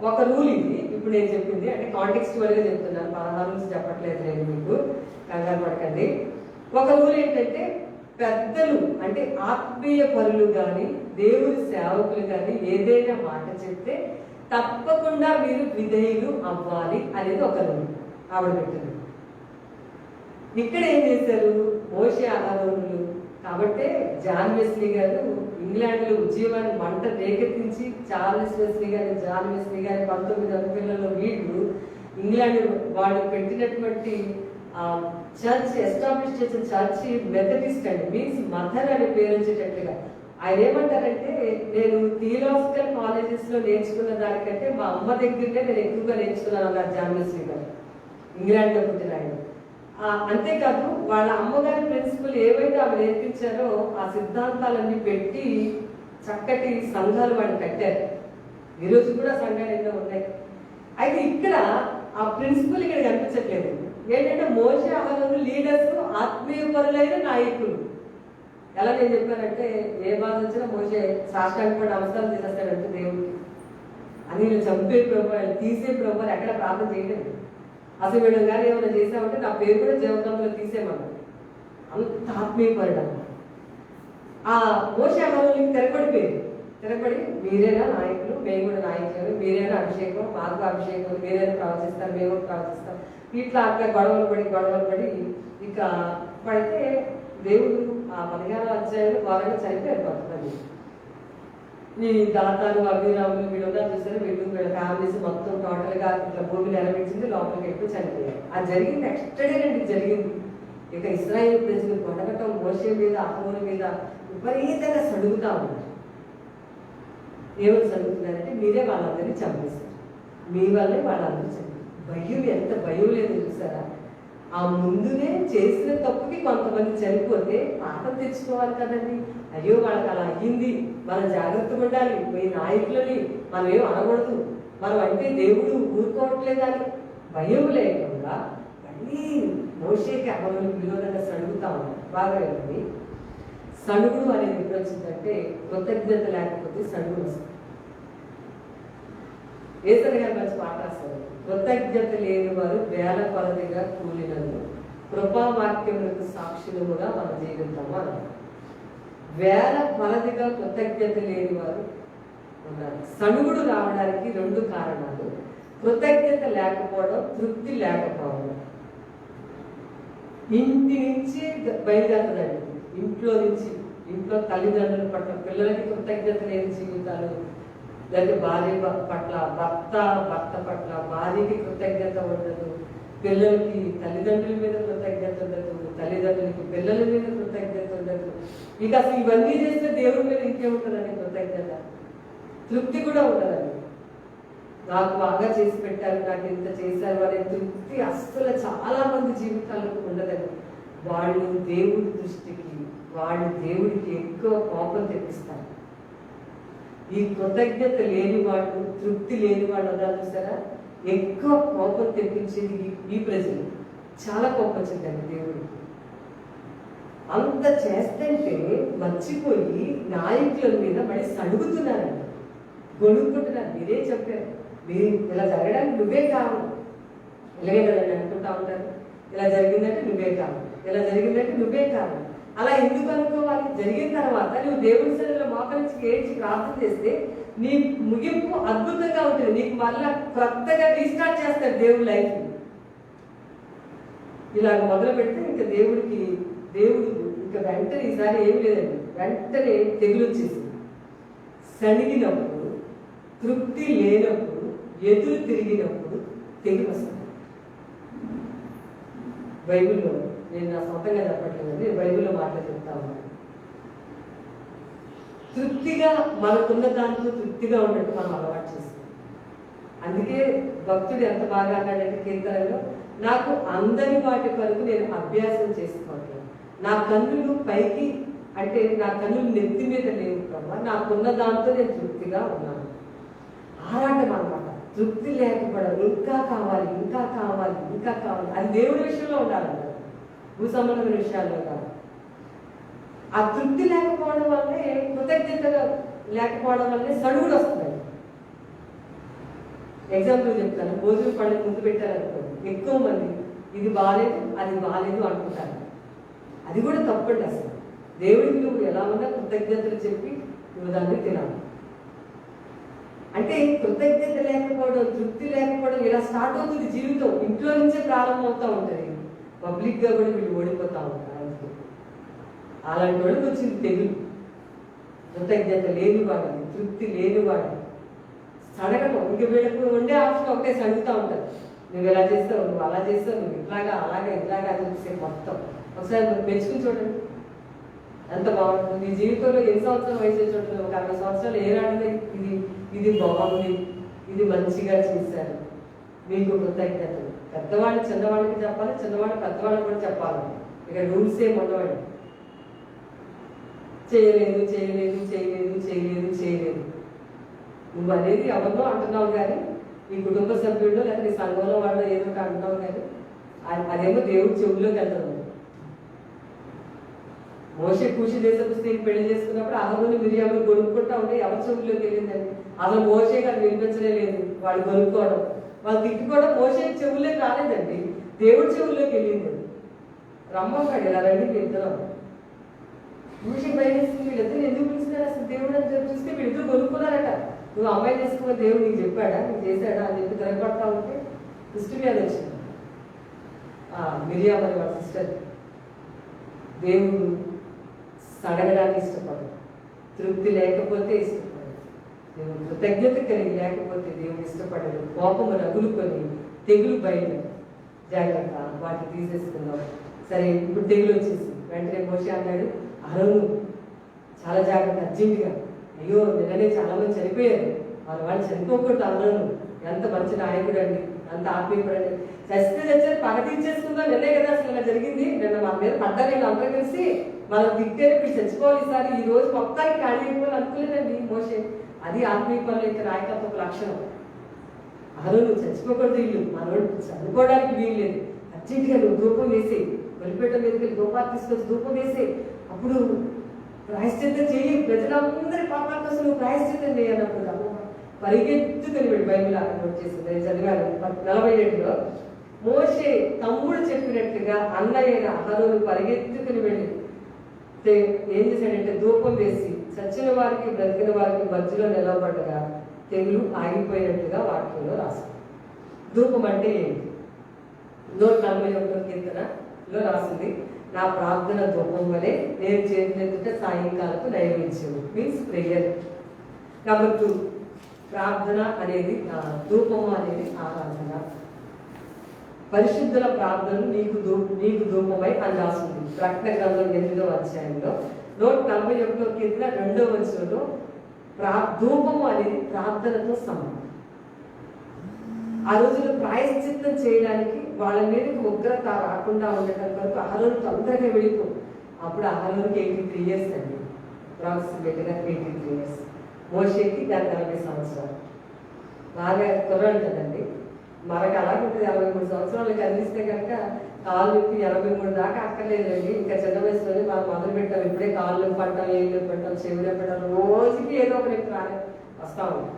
ఒక రూల్ ఇది. ఇప్పుడు నేను చెప్పింది అంటే కాంటెక్స్చువల్ గా చెప్తున్నాను, 16 రూల్స్ చెప్పట్లేదు నేను, మీకు కంగారు పడకండి. ఒక రూల్ ఏంటంటే పెద్దలు అంటే ఆత్మీయ పరులు కానీ దేవుని సేవకులు కానీ ఏదైనా మాట చెప్తే తప్పకుండా మీరు విధేయులు అవ్వాలి అనేది ఒక రూల్ ఆవిడ పెట్టింది. ఇక్కడ ఏం చేశారు? మోషే అహరోనులు కాబట్టి జాన్ వెస్లీ గారు ఇంగ్లాండ్ లో ఉద్యమాన్ని మంట రేకెత్తించి చార్లెస్ వెస్లీ గారు, జాన్ వెస్లీ గారి 19 పిల్లలు వీళ్ళు ఇంగ్లాండ్ వాళ్ళు పెట్టినటువంటి చర్చ్ ఎస్టాబ్లిష్ చేసిన చర్చ్ మెథడిస్ట్ అండి, మీన్స్ మదర్ అనే పేరు వచ్చేటట్టుగా. ఆయన ఏమంటారంటే, నేను థియలాజికల్ కాలేజెస్ లో నేర్చుకున్న దానికంటే మా అమ్మ దగ్గరనే నేను ఎక్కువగా నేర్చుకున్నాను అన్నారు జాన్ వెస్లీ గారు, ఇంగ్లాండ్ లో పుట్టిన ఆయన. అంతేకాదు వాళ్ళ అమ్మగారి ప్రిన్సిపల్ ఏవైతే ఆమె నేర్పించారో ఆ సిద్ధాంతాలన్నీ పెట్టి చక్కటి సంఘాలు వాళ్ళు కట్టారు. ఈరోజు కూడా సంఘాలు ఎన్నో ఉన్నాయి. అయితే ఇక్కడ ఆ ప్రిన్సిపల్ ఇక్కడ కనిపించట్లేదు. ఏంటంటే మోషే అహరోను లీడర్స్ ఆత్మీయ పరులైన నాయకులు. ఎలా నేను చెప్పానంటే, ఏ బాధ వచ్చినా మోషే సాష్టాంగపడి నమస్కారం చేసేస్తాడంటే దేవుడికి అని, చంపే ప్రభుత్వాలు తీసే ప్రభుత్వాలు ఎక్కడ ప్రార్థన చేయలేదు. అసలు వీళ్ళు కానీ ఏమైనా చేసామంటే నా పేరు కూడా జీవగ్రంథంలో తీసేమన్నాడు. అంత ఆత్మీయపడడం. ఆ మోషే అహరోనుకి తిరగబడి మీరేనా నాయకులు, మేము కూడా నాయకులు, మీరేనా అభిషేకం, మాకు అభిషేకం, మీరైనా ప్రవచిస్తారు, మేము కూడా ప్రవచిస్తాం. ఇట్లా అట్లా గొడవలు పడి ఇక పడితే దేవుడు ఆ 16వ అధ్యాయంలో ఘోరంగా చనిపోయారు కొంతమంది. ఈ దాతాలు అభిరాములు వీళ్ళుగా చూసారు, వీళ్ళ ఫ్యామిలీస్ మొత్తం టోటల్ గా ఇట్లా భూమిని ఎలవించింది, లోపలికి ఎక్కువ చనిపోయారు. అది జరిగింది నెక్స్ట్ డే అండి జరిగింది. ఇక ఇశ్రాయేల్ ప్రజలు కొడగటం మోషే మీద అహరోను మీద విపరీతంగా సడుగుతా ఉన్నారు. ఏమని సడుగుతున్నారంటే, మీరే వాళ్ళందరినీ చంపేస్తారు, మీ వల్లే వాళ్ళందరూ చంపారు. భయం, ఎంత భయం లేదు చూసారా? ఆ ముందునే చేసిన తప్పుకి కొంతమంది చనిపోతే పాపం తెచ్చుకోవాలి కదండి. అయ్యో వాళ్ళకి అలా అయ్యింది, మనం జాగ్రత్తగా ఉండాలి, మీ నాయకులని మనం ఏం అనకూడదు, మనం అంటే దేవుడు ఊరుకోవట్లేదని భయం లేకుండా మళ్ళీ మోషేకి అహరోనుకి విరోధంగా సడుగుతా ఉన్నారు. బాగా ఉంది. సడుగుడు అనేది ఎప్పుడు వచ్చిందంటే, కృతజ్ఞత లేకపోతే సడుగుడు వస్తుంది. ఏసరి గారు మంచి పాట రాస్తారు, కృతజ్ఞత లేని వారు వేల కొలదిగా కూలినను కృపావాక్యములకు సాక్షులుగా మన జీవితము అన్నారు. వేల కొలదిగా కృతజ్ఞత లేని వారు ఉన్నారు. సణుగుడు రావడానికి 2 కారణాలు: కృతజ్ఞత లేకపోవడం, తృప్తి లేకపోవడం. ఇంటి నుంచి బయలుదేరుతుందండి, ఇంట్లో తల్లిదండ్రుల పట్ల పిల్లలకి కృతజ్ఞత లేని జీవితాలు, లేదా భార్య పట్ల భర్త పట్ల భార్యకి కృతజ్ఞత ఉండదు, పిల్లలకి తల్లిదండ్రుల మీద కృతజ్ఞత ఉండదు, తల్లిదండ్రులకి పిల్లల మీద కృతజ్ఞత ఉండదు. ఇక అసలు ఇవన్నీ చేస్తే దేవుడి మీద ఇంకేముంటుందండి కృతజ్ఞత? తృప్తి కూడా ఉండదండి. నాకు బాగా చేసి పెట్టారు, నాకు ఇంత చేశారు అనే తృప్తి అస్సలు చాలా మంది జీవితాలకు ఉండదండి. వాళ్ళు దేవుడి దృష్టికి, వాళ్ళు దేవుడికి ఎక్కువ కోపం తెప్పిస్తారు. ఈ కృతజ్ఞత లేని వాళ్ళు, తృప్తి లేని వాళ్ళు ఉన్నారు చూసారా, ఎక్కువ కోపం తెప్పించేది ఈ ప్రజలు. చాలా కోపం వచ్చిందండి దేవుడికి. అంత చేస్తుంటే మర్చిపోయి నాయకుల మీద మళ్ళీ సడుగుతున్నారండి, గొడుక్కుంటున్నారు. మీరే చెప్పారు, మీరు ఇలా జరగడానికి నువ్వే కావాలి, ఇలాగే కదండి అనుకుంటా ఉంటారు. ఇలా జరిగిందంటే నువ్వే కావాలి, ఇలా జరిగిందంటే నువ్వే కావాలి. అలా ఎందుకు అనుకోవాలి? జరిగిన తర్వాత నువ్వు దేవుడి సన్నిధిలో మోకరించి ఏడ్చి ప్రార్థన చేస్తే నీ ముగింపు అద్భుతంగా ఉంటుంది. నీకు మళ్ళా కొత్తగా రీస్టార్ట్ చేస్తాడు దేవుడి లైఫ్. ఇలాగ మొదలు పెడితే ఇంకా దేవుడు ఇంకా వెంటనే ఈసారి ఏమి లేదండి, వెంటనే తెగులు వచ్చేసింది. సణిగినప్పుడు, తృప్తి లేనప్పుడు, ఎదురు తిరిగినప్పుడు తెగులు వస్తుంది. బైబిల్లో, నేను నా సొంతంగా చెప్పట్లేదండి, బైబిల్లో మాటలు చెప్తా ఉన్నాను. తృప్తిగా మనకున్న దాంట్లో తృప్తిగా ఉన్నట్టు మనం అలవాటు చేస్తాం. అందుకే భక్తుడు ఎంత బాగా అన్నాడంటే కీర్తనలో, నాకు అందరి వాటి కొరకు నేను అభ్యాసం చేసుకోవట్లేదు, నా కన్నులు పైకి అంటే నా కన్నులు నెత్తి మీద లేవు ప్రభా, నాకున్న దాంతో నేను తృప్తిగా ఉన్నాను. ఆరాటం అన్నమాట. తృప్తి లేకపోవడం, ఇంకా కావాలి, ఇంకా కావాలి, ఇంకా కావాలి. అది దేవుడి విషయంలో ఉండాలంట, భూ సంబంధమైన విషయాల్లో కాదు. ఆ తృప్తి లేకపోవడం వల్లే, కృతజ్ఞత లేకపోవడం వల్లే సడుగుడు వస్తుంది. ఎగ్జాంపుల్ చెప్తాను. భోజనం పళ్ళు ముందు పెట్టారనుకోండి, ఎక్కువ మంది ఇది బాగాలేదు, అది బాగాలేదు అనుకుంటారు. అది కూడా తప్పండి. అసలు దేవుడికి నువ్వు ఎలా ఉన్నా కృతజ్ఞతలు చెప్పి నువ్వు దాన్ని తినాలి. అంటే కృతజ్ఞత లేకపోవడం, తృప్తి లేకపోవడం ఇలా స్టార్ట్ అవుతుంది జీవితం. ఇంట్లో నుంచే ప్రారంభం అవుతూ ఉంటుంది. పబ్లిక్గా కూడా వీళ్ళు ఓడిపోతూ ఉంటారు. అలాంటి వాళ్ళకి వచ్చింది తెగులు. కృతజ్ఞత లేనివాడు, తృప్తి లేనివాడు సడగటం. ఇంక వీళ్ళకు ఉండే ఆప్షన్ ఒకటే, సడుగుతూ ఉంటారు. నువ్వు ఎలా చేస్తావు, నువ్వు అలా చేస్తావు, నువ్వు ఇట్లాగా అలాగా ఇట్లాగా అని చెప్పేసి మొత్తం ఒకసారి మెచ్చుకుని చూడండి ఎంత బాగుంటుంది. నీ జీవితంలో ఎన్ని సంవత్సరాలు వయసు చూడండి, ఒక 60 సంవత్సరాలు ఏనాడు ఇది బాగుంది, ఇది మంచిగా చేశారు, మీకు కృతజ్ఞతలు. పెద్దవాళ్ళు చిన్నవాళ్ళకి చెప్పాలి, చిన్నవాళ్ళు పెద్దవాళ్ళకి కూడా చెప్పాలి. ఇక రూల్స్ ఏమి ఉండవండి. చేయలేదు చేయలేదు చేయలేదు చేయలేదు చేయలేదు నువ్వు అనేది ఎవరినో అంటున్నావు కానీ, నీ కుటుంబ సభ్యుల్లో లేకపోతే నీ సంఘంలో వాళ్ళు ఏదో అంటున్నావు కానీ అదేమో దేవుడి చెవుల్లోకి వెళ్తుంది. మోషే కూషి దేశపు స్త్రీని పెళ్లి చేసుకున్నప్పుడు అహరోను మిరియాములు గొనుక్కుంటా ఉంటే ఎవరి చెవుల్లోకి వెళ్ళిందండి? అసలు మోషే గారు వినిపించలే లేదు. వాళ్ళు గొనుక్కోవడం, వాళ్ళు తిట్టుకోవడం మోషే చెవుల్లోకి రాలేదండి, దేవుడి చెవుల్లోకి వెళ్ళింది. రమ్మన్నాడు, ఇలా రండి మీ ఇద్దరం. మోషే భయమేసింది, వీళ్ళిద్దరు ఎందుకు పిలుస్తున్నారు అసలు దేవుడు అని చెప్పి చూస్తే వీళ్ళిద్దరు కొనుక్కున్నారట. నువ్వు అమ్మాయి చేసుకున్న దేవుడు నీకు చెప్పాడా, నీకు చేశాడా అని చెప్పి తిరగబడతా ఉంటే దృష్టి మీద వచ్చింది. మిరియా మరి వాళ్ళ సిస్టర్. దేవుడు సడగడానికి ఇష్టపడు, తృప్తి లేకపోతే ఇష్టపడు, దేవుడు కృతజ్ఞత కలిగి లేకపోతే దేవుడు ఇష్టపడడు. కోపము రగులుకొని తెగులు బయట జాగ్రత్త, వాటిని తీసేసుకుందాం. సరే, ఇప్పుడు తెగులు వచ్చేసి వెంటనే మోషే అన్నాడు, అహరోను చాలా జాగ్రత్త, అర్జెంటుగా. అయ్యో నిన్ననే చాలా మంది చనిపోయారు, వాళ్ళు చనిపోకూడదు. అహరోను ఎంత మంచి నాయకుడు అండి, అంత ఆత్మీయుడు అండి. చస్తే చచ్చారు, పగ తీర్చేసుకుందాం. నిన్నే కదా అసలు ఇలా జరిగింది, నిన్న మా మీద పడ్డారు వీళ్ళు అందరూ కలిసి, మనం తిట్టారు, ఇప్పుడు చచ్చిపోవాలి ఈసారి, ఈ రోజు మొత్తానికి ఖాళీ అయిపోవాలి అనుకోలేదండి మోషే. అది ఆత్మీయ పనుల యొక్క నాయకత్వ లక్షణం. అహరోను చచ్చిపోకూడదు, వీళ్ళు మనోడు చదువుకోవడానికి వీలు లేదు, అర్జెంటుగా నువ్వు ధూపం వేసి, బలిపేట మీదకి ధూపాలు తీసుకొచ్చి ధూపం వేసి, అప్పుడు ప్రాయశ్చిత్తం చేయి, ప్రజలందరి పాపాల కోసం నువ్వు ప్రాయశ్చిత్తం చేయనప్పుడు పరిగెత్తుకుని వెళ్ళి బైబిల్ నోట్ చేసింది. నేను చదివాను 47లో. మోషే తమ్ముడు చెప్పినట్టుగా అన్నయ్యైన అహరోను పరిగెత్తుకుని వెళ్ళి ఏం చేశాడంటే ధూపం వేసి చచ్చిన వారికి బ్రతికిన వారికి మధ్యలో నిలవబడ్డగా తెగులు ఆగిపోయినట్టుగా వాక్యంలో రాసింది. ధూపం అంటే ఏంటి? 141 కీర్తనలో రాసింది, నా ప్రార్థన ధూపం వలె నేను చేతులెత్తుట సాయంకాలపు నైవేద్యం. Means prayer. నెంబర్ 2, ప్రార్థన అనేది ధూపము అనేది ఆరాధన. పరిశుద్ధుల ప్రార్థనలు నీకు ధూపమై అని రాసింది ప్రకటన గ్రంథం 8వ అధ్యాయంలో. 141 కీర్తన 2వ వచనంలో ధూపము అనేది ప్రార్థనతో సమానం. ఆ రోజుల్లో ప్రాయశ్చిత్తం చేయడానికి వాళ్ళ మీదకి ఉగ్రత రాకుండా ఉండటం వరకు అహరోను తొందరగా వెళ్ళిపో. అప్పుడు అహరోనుకి 83 years అండి, అప్రాక్సిమేట్గా 83 years. మోషేకి 40 సంవత్సరాలు. బాగా కుర్రాడు కదండి, మనకు అలాగే ఉంటుంది. 63 సంవత్సరాలు కదిలిస్తే కనుక కాళ్ళు నొప్పి 83 దాకా అక్కర్లేదండి. ఇంకా చిన్న వయసులోనే మనం మొదలు పెట్టాం. ఇప్పుడే కాళ్ళు నొప్పి పట్టాం, ఏళ్ళు నొప్పి పట్టాం, చెవి నొప్పి పట్టాం, రోజుకి ఏదో ఒక నొప్పి వస్తా ఉంది.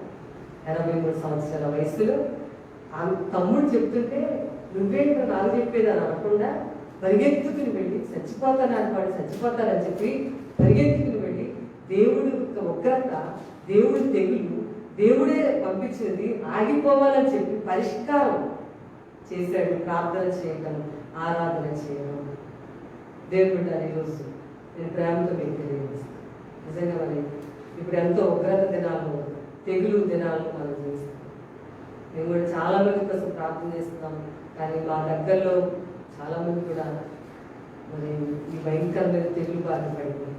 83 సంవత్సరాల వయసులో తమ్ముడు చెప్తుంటే నువ్వేంటో నాకు చెప్పేదని అనకుండా పరిగెత్తుకుని వెళ్ళి చచ్చిపోతానని చెప్పి పరిగెత్తుకుని వెళ్ళి దేవుడి యొక్క ఉగ్రత, దేవుడి తెగులు, దేవుడే పంపించినది ఆగిపోవాలని చెప్పి పరిష్కారం చేశాడు. ప్రార్థన చేయడం, ఆరాధన చేయడం. దేవుడు ఈరోజు నేను ప్రేమతో మీకు తెలియజేస్తాను. నిజంగా మరి ఇప్పుడు ఎంతో ఉగ్రత దినాలు, తెగులు దినాలు మనం చేస్తాం. మేము కూడా చాలా మంది కోసం ప్రార్థన చేస్తున్నాం. కానీ మా దగ్గరలో చాలా మంది కూడా మరి ఈ భయంకరమైన తెగులు బారిన పడింది.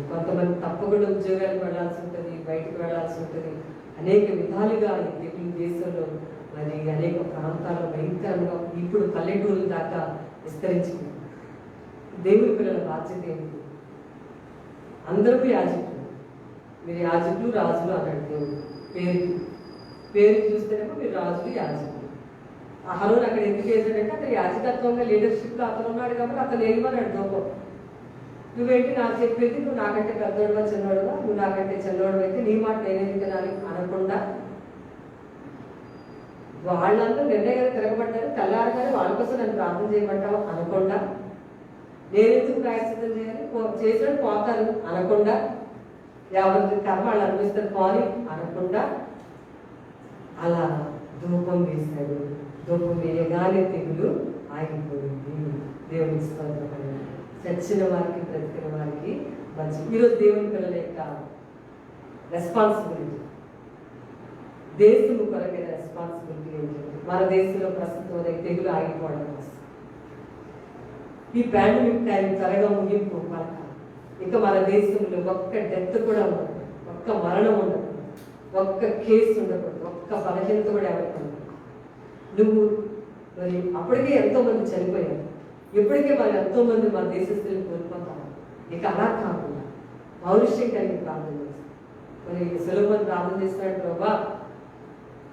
కొంతమంది తప్పకుండా ఉద్యోగాలకు వెళ్ళాల్సి ఉంటుంది, బయటకు వెళ్ళాల్సి ఉంటుంది. అనేక విధాలుగా ఈ తెగులు దేశంలో మరి అనేక ప్రాంతాల్లో భయంకరంగా ఇప్పుడు పల్లెటూరు దాకా విస్తరించింది. దేవుని పిల్లల బాధ్యత ఏంటి? అందరూ యాజకులు. మీరు యాజకులు రాజులు అన్నాడు దేవుడు. పేరు చూస్తేనేమో మీరు రాజులు యాజకులు. అహరోను అక్కడ ఎందుకు వేసాడంటే అతను యాజకత్వంగా లీడర్షిప్లో అతను ఉన్నాడు కాబట్టి అతను ఏమన్నాడు దూపం. నువ్వేంటి నాకు చెప్పేది, నువ్వు నాకంటే పెద్దోడుగా చిన్నోడుగా, నువ్వు నాకంటే చిన్నోడు అయితే నీ మాట నేనేది తినాలి అనకుండా వాళ్ళందరూ నిర్ణయంగా తిరగబడ్డారు. తెల్లారగానే వాళ్ళ కోసం నన్ను ప్రార్థన చేయమంటావు అనకుండా, నేనెందుకు ప్రాయశ్చిత్తం చేయాలి, చేసినట్టు పోతారు అనకుండా, ఎవరి కర్మ వాళ్ళు అనిపిస్తారు పోని అనకుండా అలా ధూపం వేశాడు. ధూపం వేయగానే తెగులు ఆగిపోయింది. దేవుని స్తోత్రం. చచ్చిన వారికి బ్రతికిన వారికి మంచి. ఈరోజు దేవుని పిల్లల యొక్క రెస్పాన్సిబిలిటీ, దేశము కొరకైన రెస్పాన్సిబిలిటీ ఏంటంటే మన దేశంలో ప్రస్తుతం తెగులు ఆగిపోవడం కోసం ఈ పాండమిక్ టైం త్వరగా ముగింపు పలక. ఇక మన దేశంలో ఒక్క డెత్ కూడా ఉండదు, ఒక్క మరణం ఉండదు, ఒక్క కేసు ఉండకూడదు, ఒక్క బలహీనత కూడా ఎవరికి ఉండదు. నువ్వు మరి అప్పటికే ఎంతో మంది చనిపోయారు, ఇప్పటికే మరి ఎంతో మంది మన దేశస్తులు కోల్పోతారు. ఇక అలా కాకుండా పౌరుషం కలిగి ప్రార్థన చేస్తాం. మరి సులభం ప్రార్థన చేస్తున్నాడు, ప్రభా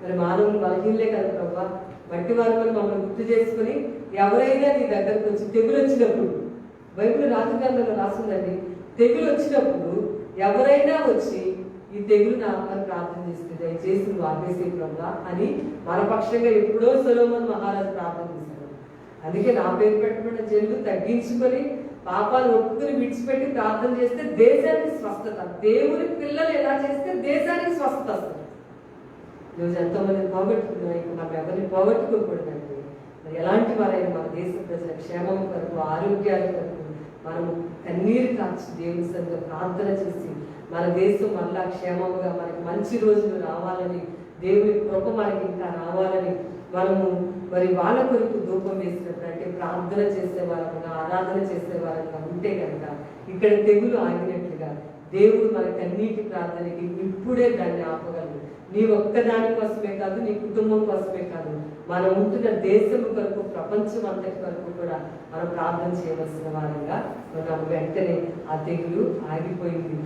మరి మానవులు బలహీనలే కదా ప్రభా, మట్టి వారు మమ్మల్ని గుర్తు చేసుకుని ఎవరైనా నీ దగ్గరకు వచ్చి తెగులు వచ్చినప్పుడు, బైబిల్ రాజగ్రంథంలో రాసిందండి, తెగులు వచ్చినప్పుడు ఎవరైనా వచ్చి ఈ తెగులు నా ఆత్మని ప్రార్థన చేస్తుంది, దయచేసి నువ్వు ఆపేసే ప్రభా అని మన పక్షంగా ఎప్పుడో సొలొమోను మహారాజు ప్రార్థన చేశాడు. అందుకే నా పేరు పెట్టబడిన జనులు తగ్గించుకొని పాపాలు ఒప్పుకుని విడిచిపెట్టి ప్రార్థన చేస్తే దేశానికి స్వస్థత. దేవుని పిల్లలు ఎలా చేస్తే దేశానికి స్వస్థత వస్తుంది. ఈరోజు ఎంతోమందిని పోగొట్టుకున్నాం, ఇప్పుడు మనం ఎవరిని పోగొట్టుకోకూడదండి. మరి ఎలాంటి వారైనా మన దేశ ప్రజల క్షేమం కొరకు, ఆరోగ్యాల కొరకు మనము కన్నీరు కాచి దేవుని సన్నిధిలో ప్రార్థన చేసి మన దేశం మళ్ళా క్షేమముగా మనకి మంచి రోజులు రావాలని, దేవుని కృప మనకి ఇంకా రావాలని మనము మరి వాళ్ళ కొరకు ధూపం వేసినప్పుడు, అంటే ప్రార్థన చేసేవారంగా, ఆరాధన చేసేవారంగా ఉంటే కనుక ఇక్కడ తెగులు ఆగినట్లుగా దేవుడు మన కన్నీటి ప్రార్థనకి ఇప్పుడే దాన్ని ఆపగలరు. నీ ఒక్కదాని కోసమే కాదు, నీ కుటుంబం కోసమే కాదు, మనం ఉంటున్న దేశం కొరకు, ప్రపంచం అంతటి వరకు కూడా మనం ప్రార్థన చేయవలసిన వారంగా మనం వెంటనే ఆ తెగులు ఆగిపోయింది.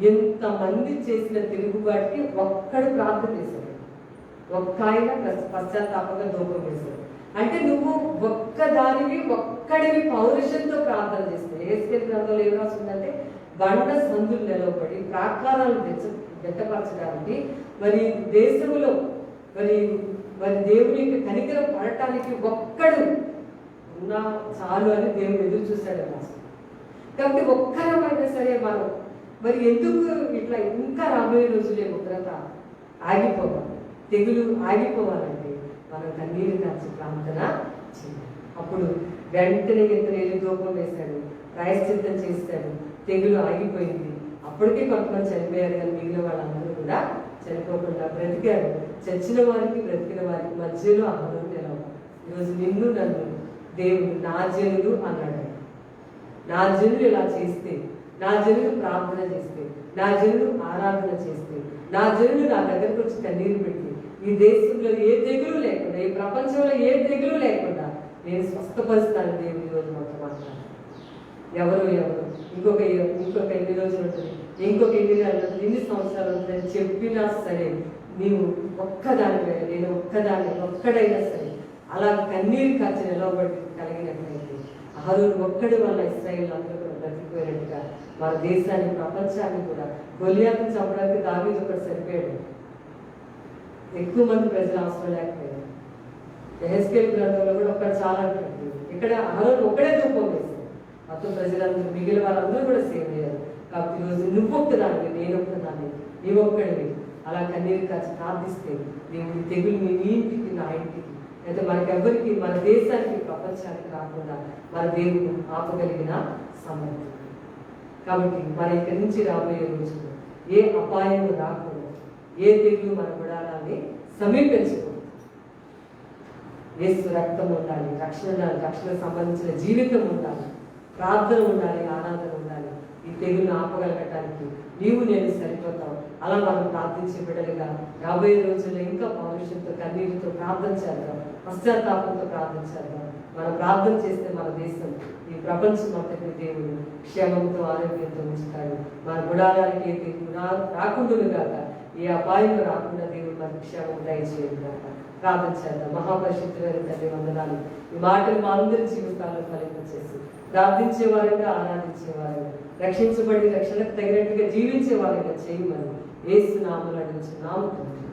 ఎంతమంది చేసిన తిరుగుబాటుకి ఒక్కడు ప్రార్థన చేశాడు, ఒక్క ఆయన పశ్చాత్తాపంగా ధూపం వేశాడు. అంటే నువ్వు ఒక్కదానివి, ఒక్కడివి పౌరుషంతో ప్రార్థన చేస్తే, ఏస్కేల్ గ్రంథంలో ఏం రాస్తుందంటే బండ సందులు నిలవబడి ప్రాకారాలను వ్యక్తపరచడానికి మరి దేశంలో మరి మరి దేవుని యొక్క కనికరం పడటానికి ఒక్కడు ఉన్నా చాలు అని దేవుడు ఎదురు చూశాడు అసలు. కాబట్టి ఒక్కరమైనా సరే మనం మరి ఎందుకు ఇట్లా ఇంకా రాబోయే రోజులే ఉగ్రత ఆగిపోవాలి, తెగులు ఆగిపోవాలంటే మనం కన్నీరు కాచి ప్రార్థన చేయాలి. అప్పుడు వెంటనే ఇతను ధూపం వేశాడు, ప్రాయశ్చిత్తం చేస్తాడు, తెగులు ఆగిపోయింది. అప్పటికే కొంతమంది చనిపోయారు, కానీ మిగిలిన వాళ్ళందరూ కూడా చనిపోకుండా బ్రతికారు. చచ్చిన వారికి బ్రతికిన వారికి మధ్యలో అందరూ నిలవాలి. ఈరోజు నిన్ను నన్ను దేవుడు నా జనులు అన్నాడు. నా జనులు ఇలా చేస్తే, నా జనులు ప్రార్థన చేస్తే, నా జనులు ఆరాధన చేస్తే, నా జనులు నా దగ్గరకు వచ్చి కన్నీరు పెట్టి, ఈ దేశంలో ఏ తెగులు లేకుండా, ఈ ప్రపంచంలో ఏ తెగులు లేకుండా నేను స్వస్థపరుస్తాను దేవుడు ఈరోజు మొత్తం మాట్లాడాలి. ఎవరు ఇంకొక ఎన్ని రోజులు ఉంటుంది, ఇంకొక ఎన్ని నెలలు ఉంటుంది, ఎన్ని సంవత్సరాలు ఉంటుందని చెప్పినా సరే నీవు ఒక్కదాని మీద, నేను ఒక్కడైనా సరే అలా కన్నీరు కాచి నిలవబడి కలిగినట్లయితే అహరోను ఒక్కడి వల్ల ఇశ్రాయేలు అందరూ కూడా బ్రతికిపోయినట్టుగా మన దేశాన్ని, ప్రపంచాన్ని కూడా గొలియాతును చంపడానికి దావీదు ఒకటి సరిపోయాడు. ఎక్కువ మంది ప్రజలు అవసరం లేకపోయారు. యెహెజ్కేలు గ్రంథంలో కూడా ఒక్కడు చాలా ఉంటుంది. ఇక్కడ అహరోను ఒక్కడే ధూపం వేశాడు, మొత్తం ప్రజలందరూ మిగిలిన వాళ్ళందరూ కూడా సేవ్ అయ్యారు. కాబట్టి ఈరోజు నువ్వు ఒక్కదాన్ని, నేను ఒక్కదాన్ని, నీవు ఒక్కడివి అలా కన్నీరు కాచి ప్రార్థిస్తే దేవుడి తెగులు మీ ఇంటికి, నా ఇంటికి, అయితే మనకెవ్వరికి, మన దేశానికి, ప్రపంచానికి రాకుండా మన దేవుడు ఆపగలిగిన సమర్థం. కాబట్టి మన ఇక్కడి నుంచి రాబోయే రోజులు ఏ అపాయం రాకుండా, ఏ తెగులు మన గుడారాన్ని సమీపించకూడదు. యేసు రక్తం ఉండాలి, రక్షణ ఉండాలి, రక్షణకు సంబంధించిన జీవితం ఉండాలి, ప్రార్థన ఉండాలి, ఆరాధన ఉండాలి. ఈ తెగులను ఆపగలగటానికి నీవు నేను సరిపోతాం. అలా మనం ప్రార్థించే బిడ్డలుగా రాబోయే రోజుల్లో ఇంకా పౌరుషంతో కన్నీటితో ప్రార్థన చేద్దాం, పశ్చాత్తాపంతో ప్రార్థన చేద్దాం. మనం ప్రార్థన చేస్తే మన దేశం, ఈ ప్రపంచం అంతటి దేవుడు క్షేమంతో ఆరోగ్యంతో ఉంచుతాడు. మన గుడారానికి ఏ తెగులు రాకుండా గాక, ఏ అపాయం రాకుండా దేవుడు మనకు క్షేమం దయచేయడు గాక. ప్రార్థన చేద్దాం. మహాపరిశుద్ధులైన తండ్రి వందనాలు. ఈ మాటలు మా అందరి జీవితాల్లో ఫలింపచేసి ప్రార్థించేవారంగా, ఆరాధించేవారంగా, రక్షించబడి రక్షణకు తగినట్టుగా జీవించేవారంగా చేయమని యేసు నామములో అడుగుచున్నాము తండ్రి.